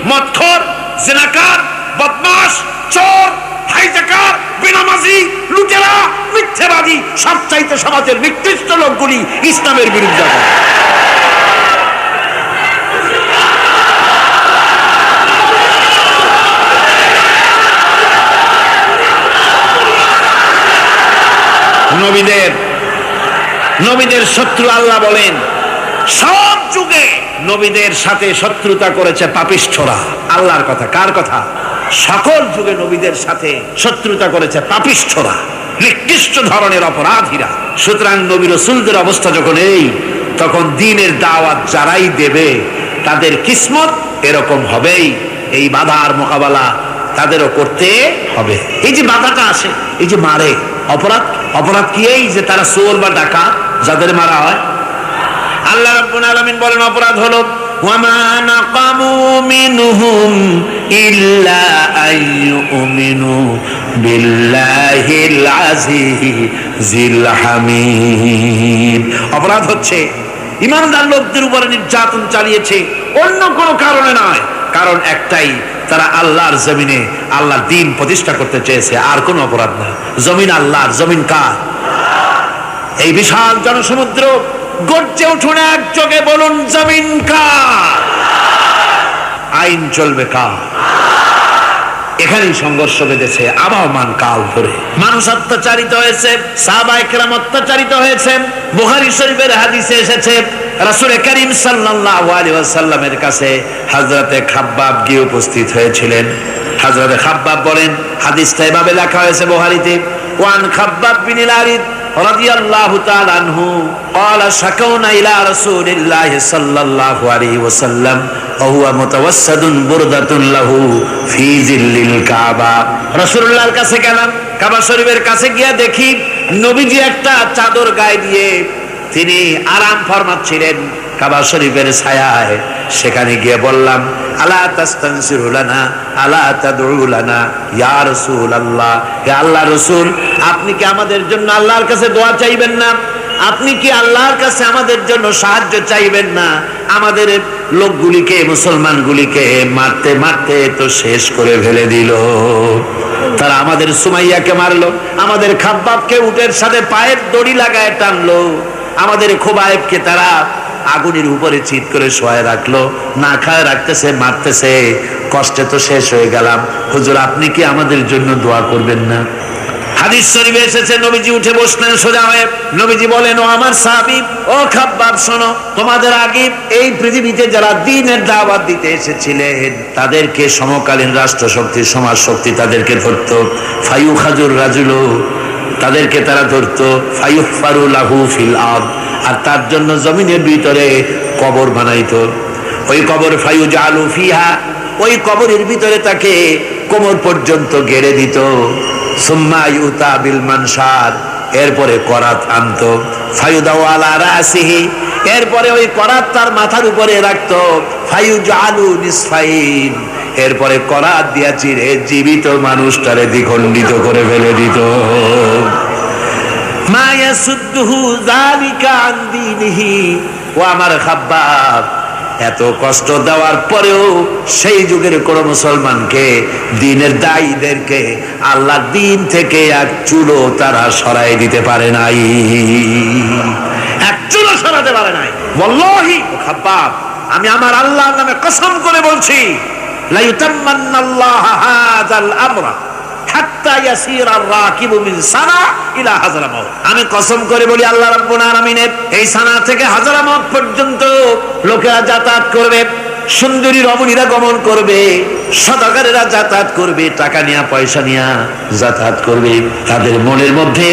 মদখোর, জিনাকার, বদমাশ, চোর, হাইজাকার, বেনামাজি, লুটেরা, মিথ্যাবাদী, সবচাইতে সমাজের নিকৃষ্ট লোকগুলি ইসলামের বিরুদ্ধে। নবীদের শত্রু আল্লাহ বলেন সব যুগে নবীদের সাথে শত্রুতা করেছে পাপিষ্ঠরা। আল্লাহর কথা, কার কথা? সকল যুগে নবীদের সাথে শত্রুতা করেছে পাপিষ্ঠরা, নিকৃষ্ট ধরনের অপরাধীরা। সুতরাং নবী রাসূলদের অবস্থা যখন এই, তখন দ্বীনের দাওয়াত যারাই দেবে তাদের কিসমত এরকম হবেই। এই বাধার মোকাবেলা তাদেরও করতে হবে। এই যে বাধাটা আসে, এই যে মারে, অপরাধ কি? এই যে তারা চোর বা ডাকাত যাদের মারা হয়। আল্লাহ রাব্বুল আলামিন বলেন অপরাধ হলো ওয়ামা নাকামু মিনহুম ইল্লা আইয়ুমিনু বিল্লাহিল আজিজিল হামিদ। অপরাধ হচ্ছে ঈমানদার লোকদের উপরে নির্যাতন চালিয়েছে, অন্য কোনো কারণে নয়। কারণ একটাই, তারা আল্লাহর জমিনে আল্লাহর দ্বীন প্রতিষ্ঠা করতে চেয়েছে, আর কোনো অপরাধ না। জমিন আল্লাহর, জমিন কার? এই বিশাল জনসমুদ্র গর্জে উঠুন একযোগে বলুন জমিন কার? আইন চলবে কার? এখানেই সংঘর্ষ বেঁধেছে আবহমান কাল ধরে। মানুষ অত্যাচারিত হয়েছে, সাহাবায়ে কেরাম অত্যাচারিত হয়েছে। বুখারী শরীফের হাদিসে এসেছে রাসূল করিম সাল্লাল্লাহু আলাইহি ওয়াসাল্লামের কাছে হযরতে খাব্বাব গিয়ে উপস্থিত হয়েছিলেন। হযরতে খাব্বাব বলেন, হাদিসটা এভাবে লেখা হয়েছে বুখারীতে, ওয়ান খাব্বাব বিন আরিদ রাদিয়াল্লাহু তাআলা আনহু قال شكونا الى رسول الله صلى الله عليه وسلم وهو متوسد بردة له في ظل الكعبة। রাসূলুল্লাহর কাছে গেলাম, কাবা শরীফের কাছে গিয়ে দেখি নবীজি একটা চাদর গায়ে দিয়ে তিনি আরাম ফরমাচ্ছিলেন কাবা শরীফের ছায়ায়। সেখানে গিয়ে বললাম, আলা তাস্তানসিরু লানা আলা তাদউ লানা ইয়া রাসূলুল্লাহ, হে আল্লাহর রাসূল, আপনি কি আমাদের জন্য আল্লাহর কাছে দোয়া চাইবেন না? আপনি কি আল্লাহর কাছে আমাদের জন্য সাহায্য চাইবেন না? আমাদের লোকগুলিকে, মুসলমানগুলিকে মারতে মারতে তো শেষ করে ফেলে দিল। তারা আমাদের সুমাইয়াকে মারলো, আমাদের খাব্বাবকে উটের সাথে পায়ের দড়ি লাগায় টানলো, আমাদের খোবায়েবকে তারা আগুনের উপরে চিৎ করে শোয়ায় রাখলো, না খায় রাখতেছে, মারতেছে। কষ্টে তো শেষ হয়ে গেলাম, হুজুর আপনি কি আমাদের জন্য দোয়া করবেন না? হাদিস শরীফে এসেছে, নবীজি উঠে বসলেন সোজা হয়ে। নবীজি বলেন, ও আমার সাহাবী, ও খাব্বাব, শোনো, তোমাদের আগে এই পৃথিবীতে যারা দ্বীনের দাওয়াত দিতে এসেছিলেন তাদেরকে সমকালীন রাষ্ট্র শক্তি, সমাজ শক্তি তাদেরকে ধরতো। ফায়ুখাজুর রাজুলু, তাদেরকে তারা ধরতো। ফায়ুহফারু লাহু ফিল আরদ, আর তার জন্য জমিনের ভিতরে কবর বানাইতো। ওই কবর ফায়ুজালু ফিহা, ওই কবরের ভিতরে তাকে কোমর পর্যন্ত গেড়ে দিত। সুম্মা ইউতা বিল মানশার, এরপরে করাত আনতো। ফায়ুদাউ আলা রাসিহি, এরপরে ওই করাত তার মাথার উপরে রাখতো। ফায়ুজালু নিসফাইন, এরপরে করাত দিয়া চিরে জীবিত মানুষটারে দ্বিখণ্ডিত করে ফেলে দিত। মা ইয়াসুদ্দুহু যালিকা আন দীনিহি। ও আমার খাব্বাব, এত কষ্ট দেওয়ার পরেও সেই যুগের কোন মুসলমানকে, দ্বীনের দায়ীদেরকে আল্লাহর দ্বীন থেকে এক চুলো তারা সরাই দিতে পারে নাই, এক চুলো সরাতে পারে নাই। ওয়াল্লাহি খাব্বাব, আমি আমার আল্লাহর নামে কসম করে বলছি, লা ইউতাম্মান্নাল্লাহু হাযাল আমরা হাত্তা ইয়াসিরা আর-রাকিবু মিন সানা ইলা হাযরামাউত। আমি কসম করে বলি, আল্লাহ রাব্বুল আলামিনের এই সানা থেকে হাযরামাউত পর্যন্ত লোকেরা যাতায়াত করবে, সুন্দরী রমণীরা গমন করবে, সদাগরেরা যাতায়াত করবে, টাকা নিয়া পয়সা নিয়া যাতায়াত করবে। তাদের মনের মধ্যে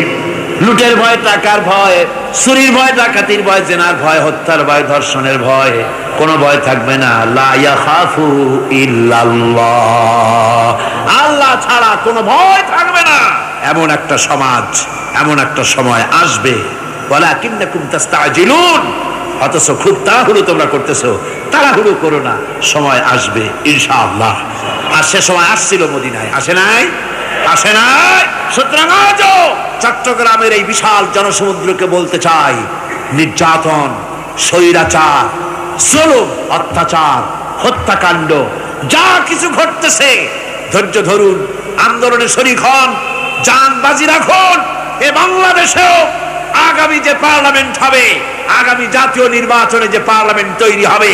লুটের ভয়, টাকার ভয়, চুরির ভয়, ডাকাতির ভয়, জেনার ভয়, হত্যার ভয়, ধর্ষণের ভয়, কোনো ভয় থাকবে না। লা ইয়াখাফু ইল্লাল্লাহ, আল্লাহ ছাড়া কোনো ভয় থাকবে না। এমন একটা সমাজ, এমন একটা সময় আসবে। ওয়ালাকিন্নাকুম তাস্তাজিলুন, অথচ খুব তাড়াহুড়ো তোমরা করতেছো। তাড়াহুড়ো করো না, সময় আসবে ইনশাআল্লাহ। আর সে সময় আসছিল মদিনায়, আসে নাই? আসে নাই? সুতরাং আজও চট্টগ্রামের এই বিশাল জনসমুদ্রকে বলতে চাই, নির্যাতন, স্বৈরাচার, জুলুম, অত্যাচার, হত্যাকাণ্ড যা কিছু ঘটতেছে, ধৈর্য ধরুন, আন্দোলনে শরীক হন, জান বাজি রাখুন। এ বাংলাদেশেও আগামী যে পার্লামেন্ট হবে, আগামী জাতীয় নির্বাচনে যে পার্লামেন্ট তৈরি হবে,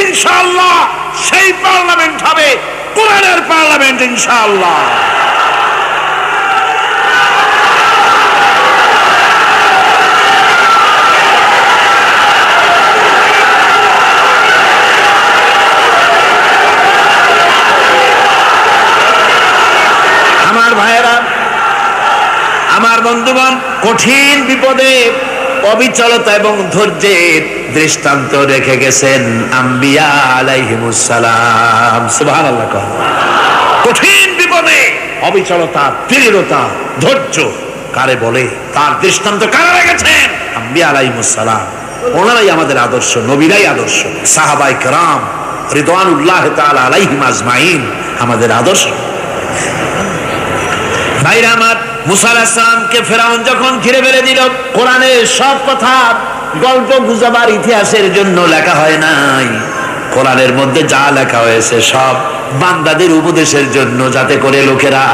ইনশাআল্লাহ সেই পার্লামেন্ট হবে কোরআনের পার্লামেন্ট ইনশাআল্লাহ। আমার ভাইয়েরা, আমার বন্ধুগণ, কঠিন বিপদে অবিচলতা এবং ধৈর্যের দৃষ্টান্ত রেখে গেছেন আম্বিয়া আলাইহিমুস সালাম। সুবহানাল্লাহ। কঠিন বিপদে অবিচলতা, দৃঢ়তা, ধৈর্য কারে বলে, তার দৃষ্টান্ত কারা রেখেছেন? আম্বিয়া আলাইহিমুস সালাম। ওনারাই আমাদের আদর্শ, নবীরাই আদর্শ, সাহাবায়ে কেরাম রিদওয়ানুল্লাহ তাআলা আলাইহিম আজমাইন আমাদের আদর্শ। ভাইরা আমার, মুসা আলাইহিস সালামকে ফেরাউন যখন ঘিরে ফেলে দিল, কোরআনের সব কথা গল্প গুজবার ইতিহাসের জন্য লেখা হয় নাই। কোরআনের মধ্যে যা লেখা হয়েছে সব বান্দাদের উপদেশের জন্য, যাতে করে লোকেরা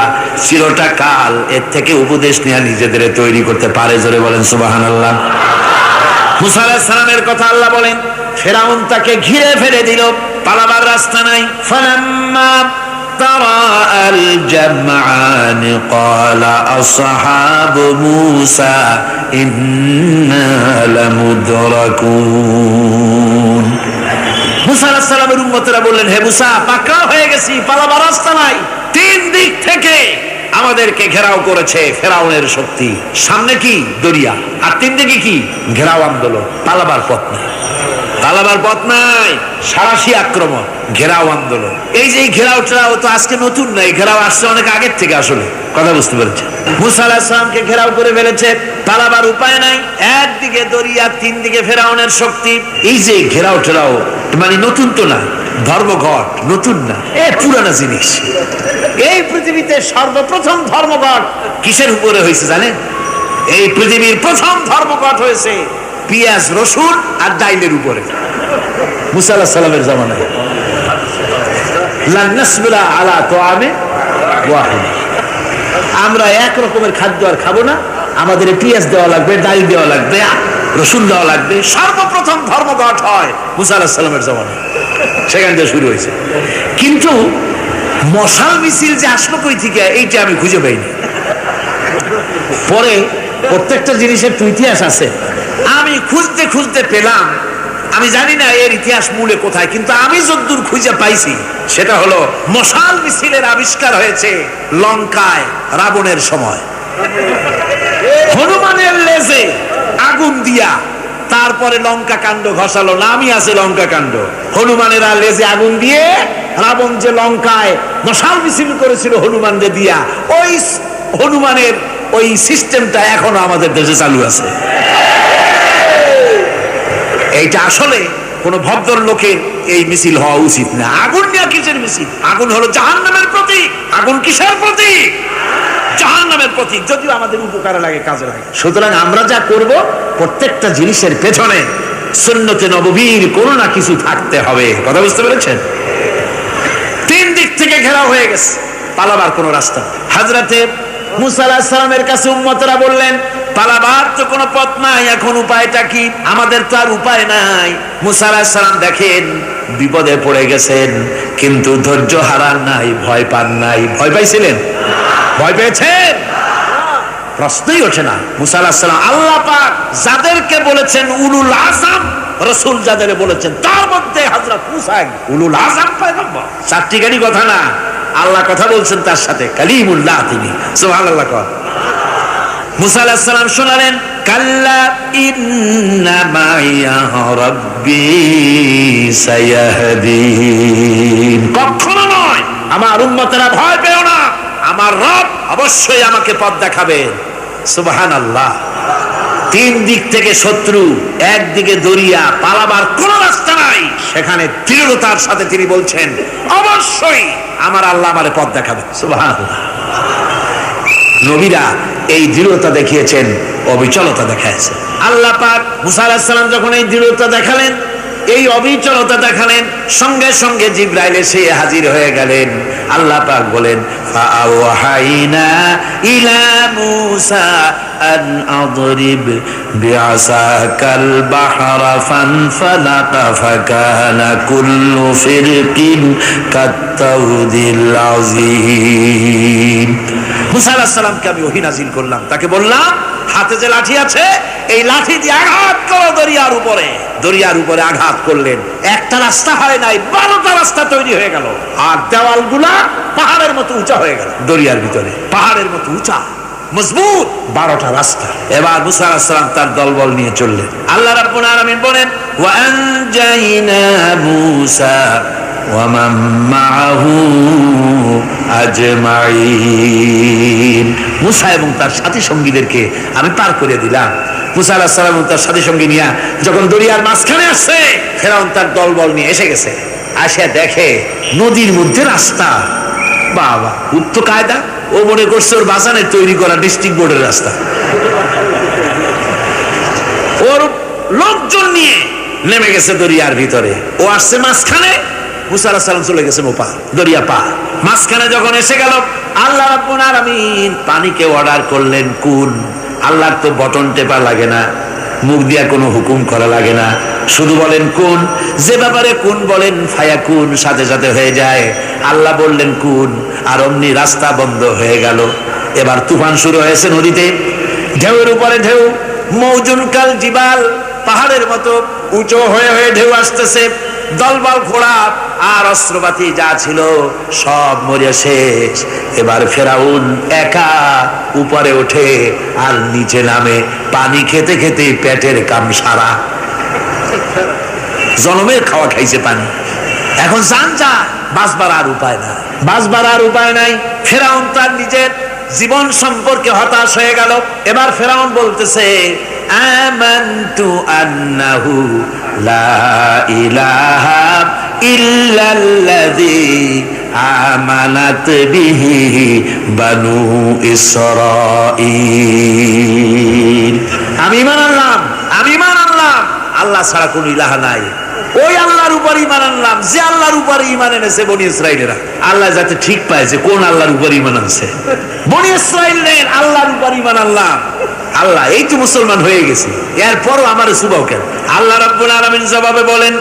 চিরটা কাল এর থেকে উপদেশ নিয়ে নিজেদের তৈরি করতে পারে। জোরে বলেন সুবহানাল্লাহ। মুসা আলাইহিস সালামের কথা আল্লাহ বলেন, ফেরাউন তাকে ঘিরে ফেলে দিল, পালাবার রাস্তা নাই। ফালাম্মা ترى الجمعان قال أصحاب موسى إنا لمدركون। মুসা আলাইহিস সালামের উম্মতেরা বললেন, হে মুসা, পাকড়াও হয়ে গেছি, পালাবার রাস্তা নাই। তিন দিক থেকে আমাদেরকে ঘেরাও করেছে ফেরাউনের শক্তি। সামনে কি? দরিয়া, আর তিন দিকে কি? ঘেরাও আন্দোলন। পালাবার পথ নাই, পালাবার পথ নাই, সারাশি আক্রমণ, ঘেরাও আন্দোলন। এই যে ঘেরাও টেরাও তো আজকে নতুন নাই, ঘেরাও আসছে অনেক আগের থেকে। আসলে কথা বুঝতে পেরেছে? মুসা আলাইহিস সালামকে ঘেরাও করে ফেলেছে, পালাবার উপায় নাই। একদিকে দরিয়া, তিন দিকে ফেরাউনের শক্তি। এই যে ঘেরাও টেরাও মানে নতুন তো না, ধর্মঘট নতুন না, এ পুরানা জিনিস। এই পৃথিবীতে সর্বপ্রথম ধর্মঘট কিসের উপরে হয়েছে জানেন? এই পৃথিবীর প্রথম ধর্মঘট হয়েছে পেঁয়াজ, রসুন আর ডাইলের উপরে, মুসা আলাইহিস সালামের জামানায়। লান নাসবিরা আলা তাআমে ওয়াহিদ, আমরা এক রকমের খাদ্য আর খাবো না, আমাদের পেঁয়াজ দেওয়া লাগবে, ডাল দেওয়া লাগবে, রসুন দেওয়া লাগবে। সর্বপ্রথম সর্বপ্রথম ধর্মঘট হয় মুসা আলাইহিস সালামের জমানায়, সেখান থেকে শুরু হয়েছে। কিন্তু মশাল মিছিল যে আসলো কই থেকে এইটা আমি খুঁজে পাইনি। পরে প্রত্যেকটা জিনিসের তো ইতিহাস আছে, আমি খুঁজতে খুঁজতে পেলাম। আমি জানি না এর ইতিহাস মূলে কোথায়, কিন্তু আমি যতদূর খুঁজে পাইছি সেটা হলো মশাল মিছিলের আবিষ্কার হয়েছে লঙ্কায় রাবণের সময়। হনুমানের লেজে আগুন দিয়া তারপরে লঙ্কা কাণ্ড ঘষালো, নামই আছে লঙ্কা কাণ্ড। হনুমানেরা লেজে আগুন দিয়ে রাবণ যে লঙ্কায় মশাল মিছিল করেছিল হনুমানদের দিয়া, ওই হনুমানের ওই সিস্টেমটা এখনো আমাদের দেশে চালু আছে। এইটা আসলে কোন ভদ্র লোকের এই মিছিল হওয়া উচিত না। আগুন নিয়ে কিসের মিছিল? আগুন হলো জাহান্নামের প্রতীক। আগুন কিসের প্রতীক? জাহান্নামের প্রতীক। যদিও আমাদের উপকারে লাগে, কাজে লাগে। সুতরাং আমরা যা করব প্রত্যেকটা জিনিসের পেছনে সুন্নতে নববীর কোনো না কিছু থাকতে হবে। কথা বুঝতে পেরেছেন? তিন দিক থেকে ঘেরাও হয়ে গেছে, পালাবার কোনো রাস্তা। হযরতে মুসা আলাইহিস সালামের কাছে উম্মতরা বললেন, পালাবার তো কোনো পথ নাই, এখন উপায়টা কি? আমাদের তো আর উপায় নাই। মুসা আলাইহিস সালাম দেখেন বিপদে পড়ে গেছেন, কিন্তু ধৈর্য হারান নাই, ভয় পান নাই। ভয় পাইছিলেন? ভয় পেয়েছেন? প্রশ্নই ওঠে না। মুসা আলাইহিস সালাম আল্লাহ পাক যাদেরকে বলেছেন উলুল আযম রাসূল, যাদের বলেছেন তার মধ্যে হযরত মুসা উলুল আযম পয়গম্বর। চারটি গাড়ি কথা না, আল্লাহ কথা বলছেন তার সাথে, কালিমুল্লাহ তিনি। সুবহানাল্লাহ। মুসা আলাইহিস সালাম শোনালেন, কাল্লা ইন্না মাইয়া রাব্বি সায়াহদিন। কখনো নয়, আমার উম্মতেরা ভয় পেও না, আমার রব অবশ্যই আমাকে পথ দেখাবেন। সুবহানাল্লাহ। তিন দিক থেকে শত্রু, একদিকে দরিয়া, পালাবার কোন রাস্তা নাই। সেখানে দৃঢ়তার সাথে তিনি বলছেন, অবশ্যই আমার আল্লাহ আমারে পথ দেখাবেন। সুবহানাল্লাহ। নবীরা এই দৃঢ়তা দেখিয়েছেন, অবিচলতা দেখাইছেন। আল্লাহ পাক মুসা আলাইহিস সালাম যখন এই দৃঢ়তা দেখালেন, এই অবিচলতা দেখালেন, সঙ্গে সঙ্গে জিবরাইল এসে হাজির হয়ে গেলেন। আল্লাহ পাক বলেন, ফাআওহাইনা ইলা মুসা আন আদরিব বিআসাকাল বাহরা ফানফালাকা ফাকানা কুল্লু ফিরকিন কাত্তাউদিল আযীম। মুসা আলাইহিস সালামকে আমি ওহী নাযিল করলাম, তাকে বললাম হাতে যে লাঠি আছে এই লাঠি দিয়ে আঘাত করো দরিয়ার উপরে। দরিয়ার উপরে আঘাত করলেন, একটা রাস্তা হয় নাই, 12টা রাস্তা তৈরি হয়ে গেল। আর দেওয়ালগুলা পাহাড়ের মতো উঁচা হয়ে গেল। দরিয়ার ভিতরে পাহাড়ের মতো উঁচা মজবুত 12টা রাস্তা। এবার মুসা আলাইহিস সালাম তার দলবল নিয়ে চললেন। আল্লাহ রাব্বুল আলামিন বলেন, ওয়া আনজাইনা মুসা ওয়া মান মাআহু আজমাইন। মুসা এবং তার সাথী সঙ্গীদেরকে আমি পার করে দিলাম। মুসা আলাইহিস সালাম তার সাথী সঙ্গী নিয়ে যখন দরিয়ার মাঝখানে আসছে, ফেরাউন তার দলবল নিয়ে এসে গেছে। আসে দেখে নদীর মধ্যে রাস্তা। বাবা, উক্ত কায়দা! ও মনে করছে ওর বাজানের তৈরি করা ডিস্ট্রিক্ট বোর্ডের রাস্তা। ওর লোকজন নিয়ে নেমে গেছে দরিয়ার ভিতরে, ও আসছে মাঝখানে। মুসা আলাইহিস সালাম চলে গেছেন ওপার, দরিয়া পার। মাঝখানে যখন এসে গেল, আল্লাহ রাব্বুল আলামিন পানিকে অর্ডার করলেন কুন। আল্লাহর তো বটন টেপা লাগে না, মুখ দিয়া কোনো হুকুম করা লাগে না, শুধু বলেন কুন। যে ব্যাপারে কুন বলেন ফায়াকুন, সাথে সাথে হয়ে যায়। আল্লাহ বললেন কুন, আর অমনি রাস্তা বন্ধ হয়ে গেল। এবার তুফান শুরু হয়েছে নদীতে, ঢেউয়ের উপরে ঢেউ, মৌজুন কাল জিবাল, পাহাড়ের মতো উঁচু হয়ে হয়ে ঢেউ আসতেছে। দলবল ঘোড়া আর অস্ত্রপাতি যা ছিল সব মরে শেষ। এবার ফেরাউন একা উপরে ওঠে আর নিচে নামে, পানি খেতে খেতে পেটের কাম সারা। জনমের খাওয়া খাইছে পানি, এখন জান যা, বাঁচবার আর উপায় নাই, বাঁচবার আর উপায় নাই। ফেরাউন তার নিজের জীবন সম্পর্কে হতাশ হয়ে গেল। এবার ফেরাউন বলতেছে, আমানতু আন্নাহু লা ইলাহা ইল্লাল্লাযী আমানাত বিহি বানু ইসরাঈল। আমি ঈমান আনলাম, আমি ঈমান আনলাম আল্লাহ ছাড়া কোনো ইলাহা নাই। ওই আল্লাহর উপর ঈমান আনলাম যে আল্লাহর উপর ঈমান এনেছে বনি ইসরাঈলেরা। আল্লাহ যাতে ঠিক পায় যে কোন আল্লাহর উপর ঈমান আনছে। বনি ইসরাঈলের আল্লাহর উপর ঈমান আনলাম। আল্লাহ এই তো মুসলমান হয়ে গেছি, এরপরও আমার সুবাও কেন? আল্লাহ রাব্বুল আলামিন জবাবে বলেন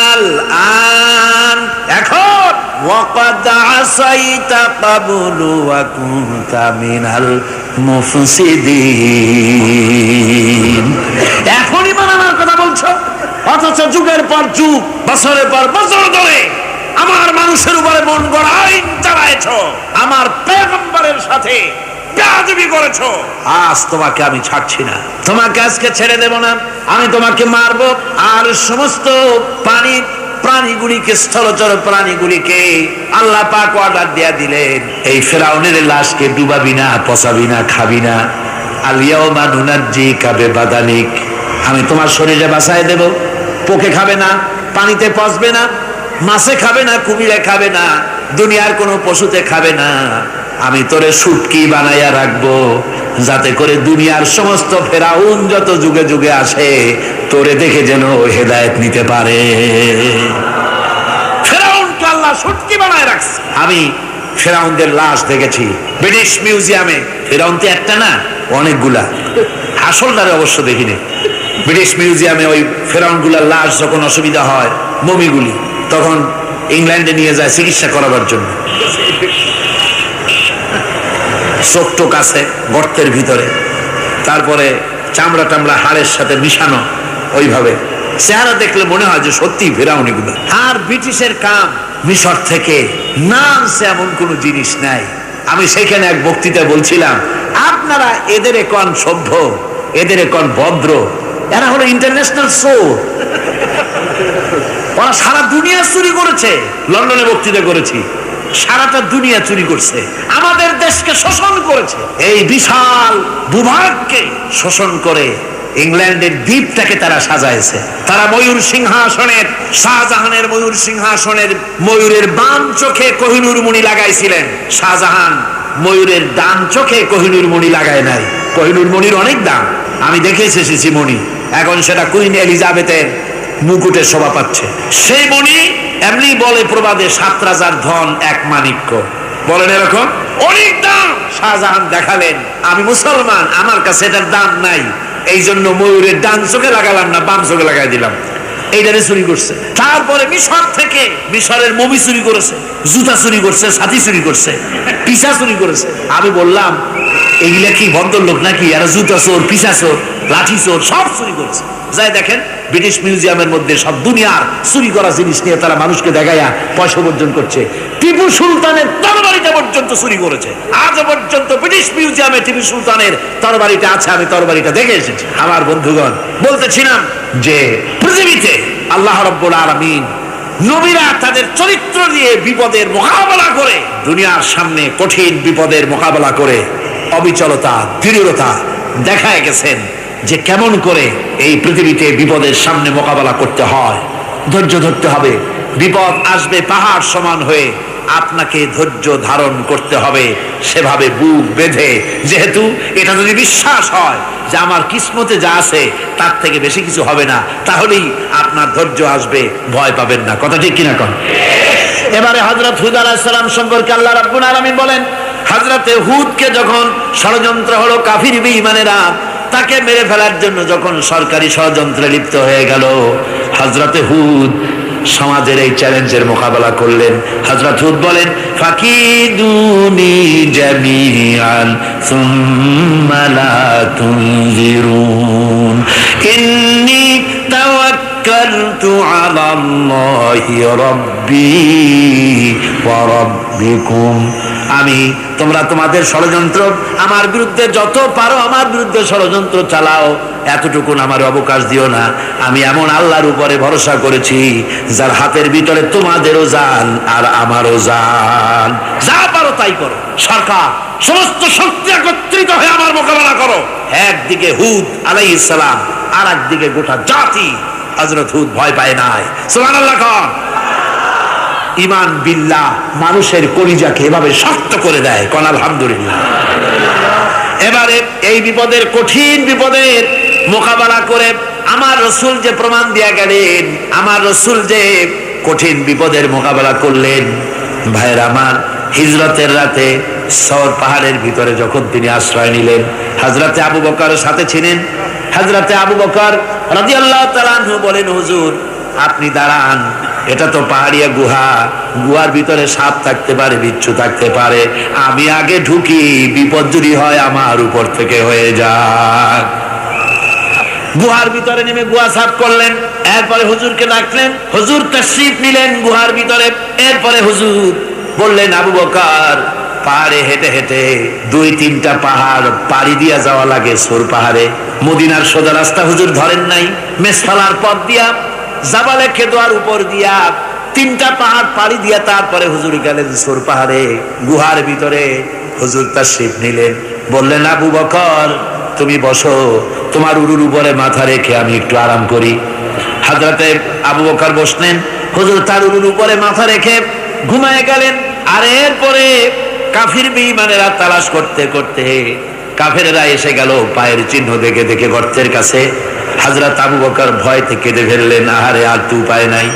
আল আন, এখন ওয়াকাদ আসাইতা ক্বাবলু ওয়া কুনতা মিনাল মুফসিদিন। এখন ইমান আনার কথা বলছো, অথচ যুগের পর যুগ, বছরের পর বছর ধরে আমার মানুষের উপরে মন গড়া আইন চালাইছো, আমার পয়গম্বরের সাথে বেয়াদবি করেছো। আজ তোমাকে আমি ছাড়ছি না, তোমাকে আজকে ছেড়ে দেব না, আমি তোমাকে মারবো। আর সমস্ত প্রাণীগুলিকে, স্থলচর প্রাণীগুলিকে আল্লাহ পাক অর্ডার দিয়া দিলেন, এই ফেরাউনের লাশকে ডুবাবি না, পচাবি না, খাবি না। আল ইয়াউমা নুনাজ্জিকা বিবাদানিক, আমি তোমার শরীরে বাঁচায় দেব। পোকে খাবে না, পানিতে পচবে না, মাছে খাবে না, কুমিরে খাবে না, দুনিয়ার কোনো পশুতে খাবে না। আমি তোরে শুটকি বানাইয়া রাখবো, যাতে করে দুনিয়ার সমস্ত ফেরাউন যত যুগে যুগে আসে তোরে দেখে যেন হেদায়েত নিতে পারে। ফেরাউনকে আল্লাহ শুটকি বানায় রাখছে। আমি ফেরাউনদের লাশ দেখেছি ব্রিটিশ মিউজিয়ামে। ফেরাউন তো একটা না, অনেকগুলা। আসলটারে অবশ্য দেখিনি। ব্রিটিশ মিউজিয়ামে ওই ফেরাউনগুলার লাশ যখন অসুবিধা হয়, মমিগুলি, তখন ইংল্যান্ডে নিয়ে যায় চিকিৎসা করাবার জন্য। চোখ টোক আছে গর্তের ভিতরে, তারপরে চামড়া টামড়া হাড়ের সাথে মিশানো, ওইভাবে চেহারা দেখলে মনে হয় যে সত্যি ফেরাউন এগুলো। আর ব্রিটিশের কাম, মিশর থেকে নামছে এমন কোন জিনিস নাই। আমি সেখানে এক বক্তৃতায় বলছিলাম, আপনারা এদের এখন সভ্য, এদের এখন ভদ্র, এরা হলো ইন্টারন্যাশনাল চোর। ওরা সারা দুনিয়া চুরি করেছে। লন্ডনে বক্তৃতা করেছি, সারাটা দুনিয়া চুরি করছে, আমাদের দেশকে শোষণ করেছে। এই বিশাল ভূভাগকে শোষণ করে ইংল্যান্ডের দ্বীপটাকে তারা সাজাইছে। তারা ময়ূর সিংহাসনের, শাহজাহানের ময়ূর সিংহাসনের ময়ূরের বাম চোখে কোহিনূর মণি লাগাইছিলেন। শাহজাহান ময়ূরের ডান চোখে কোহিনূর মণি লাগায় নাই। কোহিনূর মণির অনেক দাম, আমি দেখে এসেছি মণি। এখন সেটা কুইন এলিজাবেথের মুকুটে শোভা পাচ্ছে। সেই মণি এমনি বলে প্রবাদে 7 রাজার ধন 1 মাণিক্য, বলেন এরকম অনেক দাম। শাহজাহান দেখালেন, আমি মুসলমান, আমার কাছে এটার দাম নাই, এই জন্য ময়ূরের ডান চোখে লাগালাম না, বাম চোখে লাগাই দিলাম। এইটারে চুরি করছে। তারপরে মিশর থেকে, মিশরের মমি চুরি করেছে, জুতা চুরি করছে, ছাতি চুরি করছে, পিসা চুরি করেছে। আমি বললাম এইগুলা কি ভদ্রলোক নাকি? এরা জুতা চোর, পিসা চোর, লাঠি চোর সব চুরি করেছে। যাই দেখেন ব্রিটিশ মিউজিয়ামের মধ্যে সব দুনিয়ার চুরি করা জিনিস নিয়ে তারা মানুষকে দেখাইয়া পয়সা অর্জন করছে। টিপু সুলতানের তরবারিটা পর্যন্ত চুরি করেছে। আজ পর্যন্ত ব্রিটিশ মিউজিয়ামে টিপু সুলতানের তরবারিটা আছে, আমি তরবারিটা দেখে এসেছি। আমার বন্ধুগণ, বলতেছিলাম যে পৃথিবীতে আল্লাহ রাব্বুল আলামিন নবীরা তাদের চরিত্র দিয়ে বিপদের মোকাবেলা করে, দুনিয়ার সামনে কঠিন বিপদের মোকাবেলা করে অবিচলতা, দৃঢ়তা দেখায় গেছেন যে কেমন করে এই পৃথিবীতে বিপদের সামনে মোকাবেলা করতে হয়। ধৈর্য ধরতে হবে, বিপদ আসবে পাহাড় সমান হয়ে, আপনাকে ধৈর্য ধারণ করতে হবে সেভাবে বুক বেঁধে। যেহেতু এটা যদি বিশ্বাস হয় যে আমার কিসমতে যা আছে তার থেকে বেশি কিছু হবে না, তাহলেই আপনার ধৈর্য আসবে, ভয় পাবেন না। কথা ঠিক কিনা কন? এবারে হযরত হুদ আলাইহিস সালাম সম্পর্কে আল্লাহ রাব্বুল আলামিন বলেন, হযরতে হুদকে যখন ষড়যন্ত্র হলো, কাফির বেঈমানেরা তাকে মেরে ফেলার জন্য যখন সরকারি ষড়যন্ত্রে লিপ্ত হয়ে গেল, হযরতে হুদ সমাজের এই চ্যালেঞ্জের মোকাবেলা করলেন। হযরত হুদ বলেন, ফাকিদুনি জামিআন সুম্মা লা তুনজিরুন ইন্নী তাওয়াক্কালতু আলাল্লাহি রাব্বি ওয়া রাব্বিকুম। আমি, তোমরা তোমাদের ষড়যন্ত্র আমার বিরুদ্ধে যত পারো আমার বিরুদ্ধে ষড়যন্ত্র চালাও, এতটুকুন আমার অবকাশ দিও না। আমি এমন আল্লাহর উপরে ভরসা করেছি যার হাতের ভিতরে তোমাদেরও জান আর আমারও জান। যা পারো তাই করো। সরকার সমস্ত শক্তি একত্রিত হয়ে আমার মোকাবেলা করো। একদিকে হুদ আলাইহিস সালাম, আর একদিকে গোটা জাতি। হযরত হুদ ভয় পায় নাই। সুবহানাল্লাহ। কোন ঈমান বিল্লাহ মানুষের কলিজাকে এভাবে শক্ত করে দেয়। কোন আলহামদুলিল্লাহ। এবারে এই বিপদের, কঠিন বিপদের মোকাবেলা করে আমার রাসূল যে প্রমাণ দিয়া গেলেন, আমার রাসূল যে কঠিন বিপদের মোকাবেলা করলেন, ভাইরা আমার, হিজরতের রাতে সওর পাহাড়ের ভিতরে যখন তিনি আশ্রয় নিলেন, হযরতে আবু বকরের সাথে ছিলেন। হযরতে আবু বকর রাদিয়াল্লাহু তাআলা আনহু বলেন, হুজুর আপনি দাঁড়ান, এটা তো পাহাড়িয়া গুহা, গুহার ভিতরে সাপ থাকতে পারে, বিচ্ছু থাকতে পারে, আমি আগে ঢুকি, বিপদ যদি হয় আমার উপর থেকে হয়ে যাক। গুহার ভিতরে নেমে গুহা সাফ করলেন, এরপরে হুজুরকে ডাকলেন, হুজুর তাশরীফ নিলেন গুহার ভিতরে। এরপরে হুজুর বললেন, আবু বকর পাহাড়ে হেঁটে হেঁটে 2-3টা পাহাড় পাড়ি দিয়া যাওয়া লাগে সৌর পাহাড়ে। মদিনার সোজা রাস্তা হুজুর ধরেন নাই, মেসফালার পথ দিয়া জাবালে খেদোয়ার উপর দিয়া 3টা পাহাড় পাড়ি দিয়া তারপরে হুজুর গেলেন সৌর পাহাড়ে। গুহার ভিতরে হুজুর তাশরীফ নিলেন, বললেন, আবু বকর তুমি বসো, তোমার উরুর উপরে মাথা রেখে আমি একটু আরাম করি। হযরতে আবু বকর বসলেন, হুজুর তার উরুর উপরে মাথা রেখে ঘুমায় গেলেন। আর এরপরে কাফির বেঈমানেরা তালাশ করতে করতে কাফেরেরা এসে গেল পায়ের চিহ্ন দেখে দেখে গর্তের কাছে। হযরত আবু বকর ভয়তে কেঁদে ফেললেন, আহারে আর তো উপায় নাই,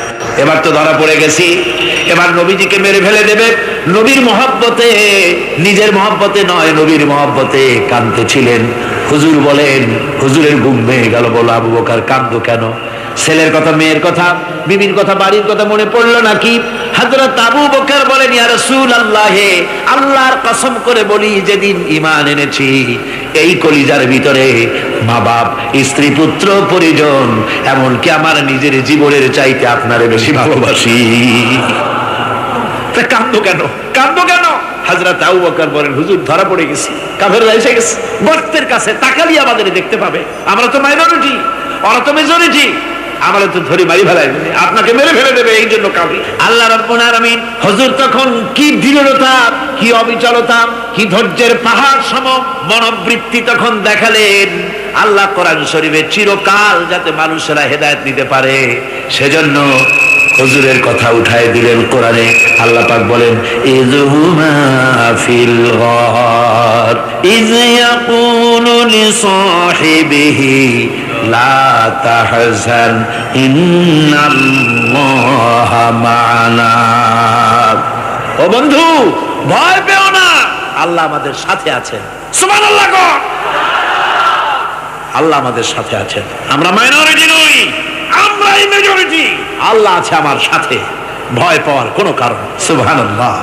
এবার তো ধরা পড়ে গেছি, এবার নবীজিকে মেরে ফেলে দেবে। নবীর মহব্বতে, নিজের মহব্বতে নয়, নবীর মহব্বতে কাঁদতেছিলেন। হুজুর বলেন, হুজুরের ঘুম ভেঙে গেল। বলো, আবু বকর কাঁদো কেন? ছেলের কথা, মেয়ের কথা, বিবির কথা, বাড়ির কথা মনে পড়লো নাকি? হযরত আবু বকর বলেন, ইয়া রাসূলুল্লাহ, আল্লাহর কসম করে বলি, যেদিন ঈমান এনেছি এই কলিজার ভিতরে মা বাপ, স্ত্রী, পুত্র, পরিজন, এমনকি আমার নিজের জীবনের চাইতে আপনারে বেশি ভালোবাসি। কাঁদো কেন, কাঁদো কেন? হযরত আবু বকর বলেন, হুজুর ধরা পড়ে গেছি, কাফেররা এসে গেছে গর্তের কাছে, তাকালি আমাদের দেখতে পাবে, আমরা তো মাইনরিটি, ওরা তো মেজরিটি, আমরা তো ধরে মারি ফেলাই, আপনাকে মেরে ফেলে দেবে, এই জন্য কাঁদি। আল্লাহ রাব্বুল আলামিন হুজুর তখন কি দৃঢ়তা, কি অবিচলতা, কি ধৈর্যের পাহাড় সম মনোবৃত্তি তখন দেখালেন। আল্লাহ কোরআন শরীফে চিরকাল যাতে মানুষেরা হেদায়েত নিতে পারে, সেজন্য হুজুরের কথা উঠায় দিলেন কোরআনে। আল্লাহ পাক বলেন, ইযহুমা ফিল গার ইয ইয়াকুলু লিসাহিবিহি লা তাহজান ইন্নাল্লাহা মা'ানা। ও বন্ধু, ভয় পেও না, আল্লাহ আমাদের সাথে আছেন। সুবহানাল্লাহ গো, আল্লাহ আমাদের সাথে আছেন। আমরা মাইনরিটি নই, আমরাই মেজরিটি। আল্লাহ আছে আমার সাথে, ভয় পাওয়ার কোনো কারণ। সুবহানাল্লাহ।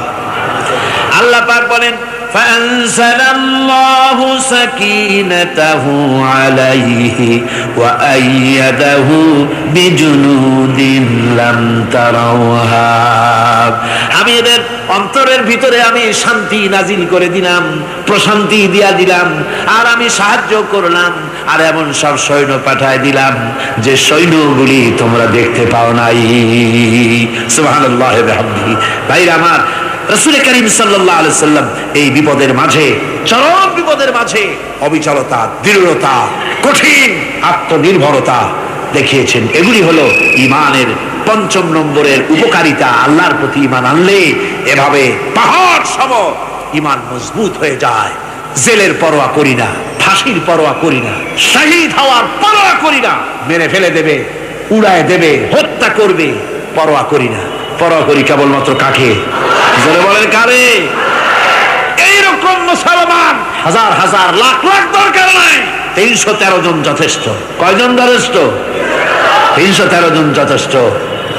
আল্লাহ পাক বলেন, فأنزلallahu sakinatahu alayhi wa ayyadahu bijunudin lam tarawha। আমি এদের অন্তরের ভিতরে আমি শান্তি নাজিল করে দিলাম, প্রশান্তি দিয়া দিলাম, আর আমি সাহায্য করলাম, আর এমন সব সৈন্য পাঠায় দিলাম যে সৈন্যগুলি তোমরা দেখতে পাও নাই। সুবহানাল্লাহ ওয়া বিহামদিহি। ভাইরা আমার, রাসূল করিম সাল্লাল্লাহু আলাইহি সাল্লাম এই বিপদের মাঝে, চরম বিপদের মাঝে অবিচলতা, দৃঢ়তা, কঠিন আত্মনির্ভরতা দেখিয়েছেন। এগুলি হলো ঈমানের 5 নম্বরের উপকারিতা। আল্লাহর প্রতি ঈমান আনলে এভাবে পাহাড় সম ঈমান মজবুত হয়ে যায়। জেলের পরোয়া করি না, ফাঁসির পরোয়া করি না, শহীদ হওয়ার পরোয়া করি না, মেরে ফেলে দেবে, উড়ায় দেবে, হত্যা করবে, পরোয়া করি না। পরোয়া করি কেবলমাত্র কাকে? জোরে বলেন, কারে? এইরকম মুসলমান হাজার হাজার লাখ লাখ দরকার নাই, 313 জন যথেষ্ট। কয়জন যথেষ্ট? 313 জন যথেষ্ট।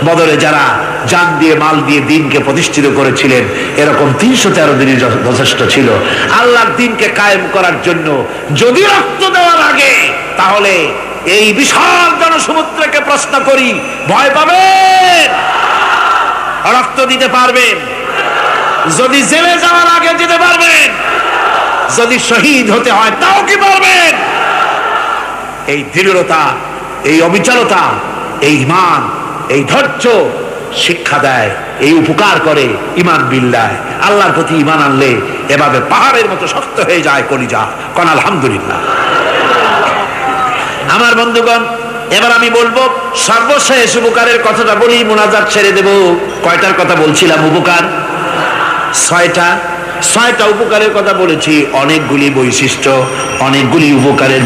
বদরে যারা জান দিয়ে, মাল দিয়ে দ্বীনকে প্রতিষ্ঠিত করেছিলেন, এরকম 313 দিনই যথেষ্ট ছিল আল্লাহর দ্বীনকে কায়েম করার জন্য। যদি রক্ত দেওয়া লাগে, তাহলে এই বিশাল জনসমুদ্রকে প্রশ্ন করি, ভয় পাবেন? রক্ত দিতে পারবেন? যদি জেলে যাওয়ার আগে যেতে পারবেন? যদি শহীদ হতে হয় তাও কি পারবেন? এই দৃঢ়তা, এই অবিচলতা, এই ঈমান, এই ধৈর্য শিক্ষা দেয়, এই উপকার করে ঈমান বিল্লাহ। আল্লাহর প্রতি ঈমান আনলে এভাবে পাহাড়ের মতো শক্ত হয়ে যায় কলিজা। কোন আলহামদুলিল্লাহ। আমার বন্ধুগণ, এবার আমি বলবো সর্বশেষ উপকারের কথাটা বলি, মুনাজাত ছেড়ে দেব। কয়টার কথা বলছিলাম? উপকার 6টা উপকারের কথা বলেছি। অনেকগুলি বৈশিষ্ট্য, অনেকগুলি উপকারের